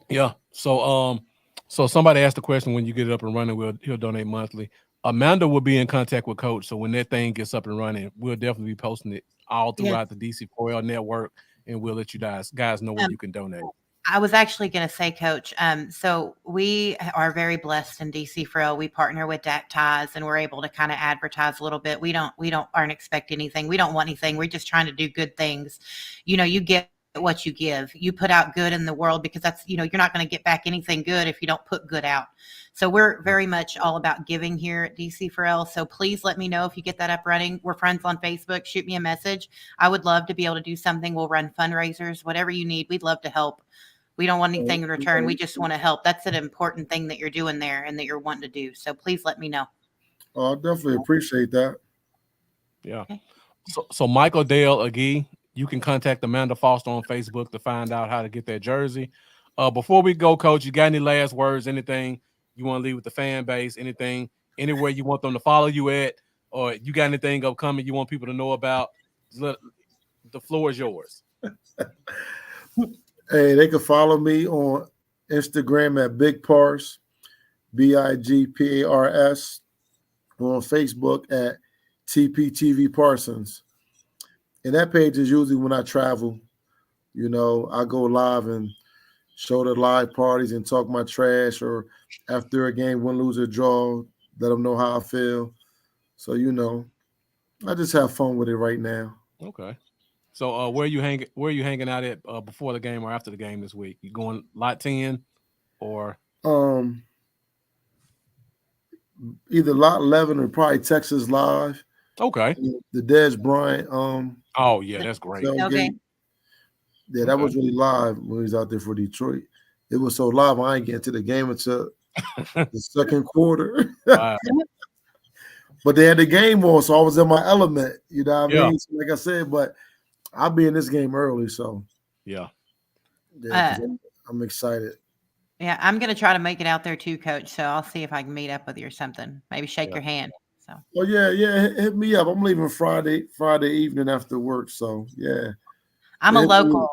Yeah. So somebody asked the question, when you get it up and running, he'll donate monthly. Amanda will be in contact with Coach. So when that thing gets up and running, we'll definitely be posting it all throughout the DC4L network and we'll let you guys know where you can donate. I was actually going to say, Coach. So we are very blessed in DC Frill. We partner with DAC Ties, and we're able to kind of advertise a little bit. We aren't expect anything. We don't want anything. We're just trying to do good things. You get what you give. You put out good in the world, because that's, you're not going to get back anything good if you don't put good out. So we're very much all about giving here at DC Frill. So please let me know if you get that up running. We're friends on Facebook. Shoot me a message. I would love to be able to do something. We'll run fundraisers, whatever you need. We'd love to help. We don't want anything in return. We just want to help. That's an important thing that you're doing there and that you're wanting to do. So please let me know. Oh, I definitely appreciate that. Yeah. Okay. So Michael Dale Agee, you can contact Amanda Foster on Facebook to find out how to get that jersey. Before we go, Coach, you got any last words? Anything you want to leave with the fan base? Anything, anywhere you want them to follow you at, or you got anything upcoming you want people to know about? The floor is yours. Hey, they can follow me on Instagram at Big Pars, BIGPARS, on Facebook at TPTV Parsons. And that page is usually when I travel. I go live and show the live parties and talk my trash, or after a game, win, lose, or draw, let them know how I feel. So, I just have fun with it right now. Okay. So where are you hanging out at before the game or after the game this week? You going lot 10 or Either lot 11 or probably Texas Live. okay. The Dez Bryant oh yeah, that's great. Okay. Yeah, that was really live when he was out there for Detroit. It was so live, I ain't getting to the game until the second quarter. Wow. But they had the game on, so I was in my element. You know what I Yeah. mean? So like I said, but I'll be in this game early, so Yeah. 'cause I'm excited. Yeah, I'm going to try to make it out there too, Coach. So I'll see if I can meet up with you or something. Maybe shake your hand. So. Oh yeah, hit me up. I'm leaving Friday evening after work, so yeah. I'm a local.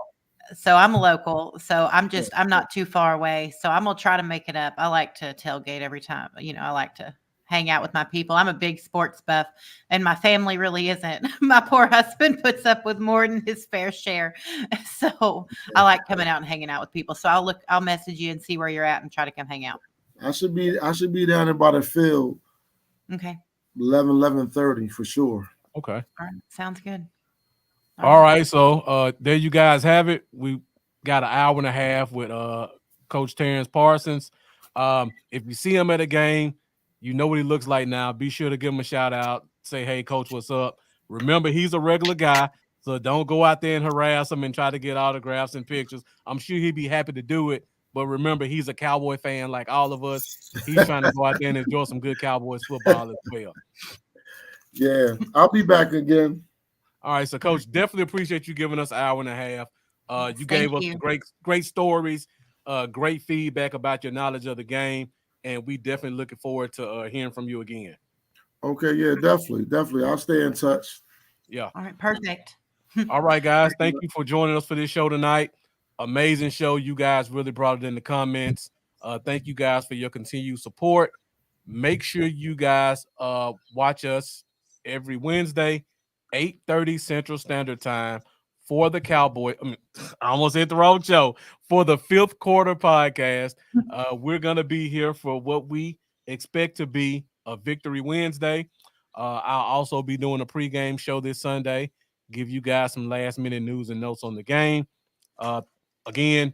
So I'm not too far away. So I'm going to try to make it up. I like to tailgate every time. I like to hang out with my people. I'm a big sports buff, and my family really isn't. My poor husband puts up with more than his fair share. So I like coming out and hanging out with people. So I'll message you and see where you're at and try to come hang out. I should be down in by the field. Okay. 11:30 for sure. Okay. All right. Sounds good. All right. So there you guys have it. We got an hour and a half with Coach Terrence Parsons. If you see him at a game, you know what he looks like now. Be sure to give him a shout out. Say, hey, Coach, what's up? Remember, he's a regular guy, so don't go out there and harass him and try to get autographs and pictures. I'm sure he'd be happy to do it. But remember, he's a Cowboy fan like all of us. He's trying to go out there and enjoy some good Cowboys football as well. Yeah, I'll be back again. All right, so Coach, definitely appreciate you giving us an hour and a half. You gave us great stories, great feedback about your knowledge of the game, and we definitely looking forward to hearing from you again. Okay, yeah, definitely. I'll stay in touch. Yeah. All right, perfect. All right, guys, thank you for joining us for this show tonight. Amazing show. You guys really brought it in the comments. Thank you guys for your continued support. Make sure you guys watch us every Wednesday, 8:30 Central Standard Time for the Cowboy. I almost hit the wrong show. For the Fifth Quarter Podcast. We're going to be here for what we expect to be a Victory Wednesday. I'll also be doing a pregame show this Sunday. Give you guys some last-minute news and notes on the game. Again,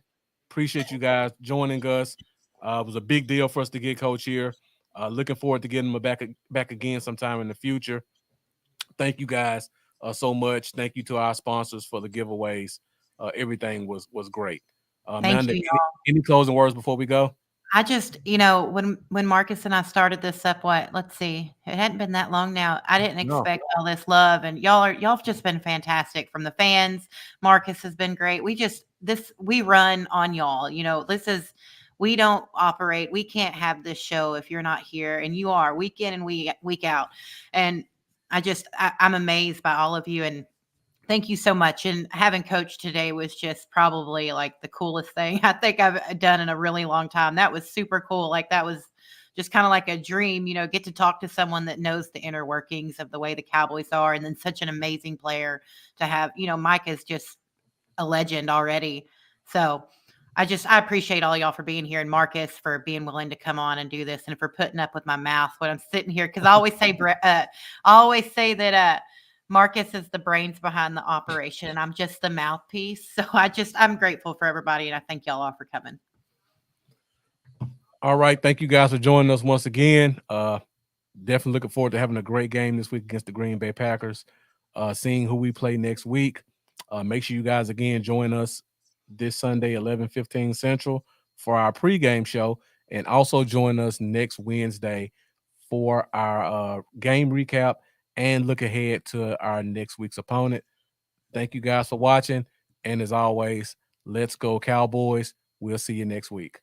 appreciate you guys joining us. It was a big deal for us to get Coach here. Looking forward to getting him back again sometime in the future. Thank you guys so much. Thank you to our sponsors for the giveaways. Everything was great. Thank you. Any closing words before we go? I just, when Marcus and I started this up, let's see, it hadn't been that long now. I didn't expect all this love, and y'all have just been fantastic from the fans. Marcus has been great. We run on y'all. We don't operate. We can't have this show if you're not here, and you are week in and week out. And I'm amazed by all of you, and thank you so much. And having Coach today was just probably like the coolest thing I think I've done in a really long time. That was super cool. Like that was just kind of like a dream, get to talk to someone that knows the inner workings of the way the Cowboys are. And then such an amazing player to have, Mike is just a legend already. So I appreciate all y'all for being here, and Marcus for being willing to come on and do this, and for putting up with my mouth when I'm sitting here. Because I always say that Marcus is the brains behind the operation, and I'm just the mouthpiece. So I'm grateful for everybody, and I thank y'all all for coming. All right, thank you guys for joining us once again. Definitely looking forward to having a great game this week against the Green Bay Packers. Seeing who we play next week. Make sure you guys again join us this Sunday, 11:15 Central, for our pregame show, and also join us next Wednesday for our game recap and look ahead to our next week's opponent. Thank you guys for watching, and as always, let's go Cowboys. We'll see you next week.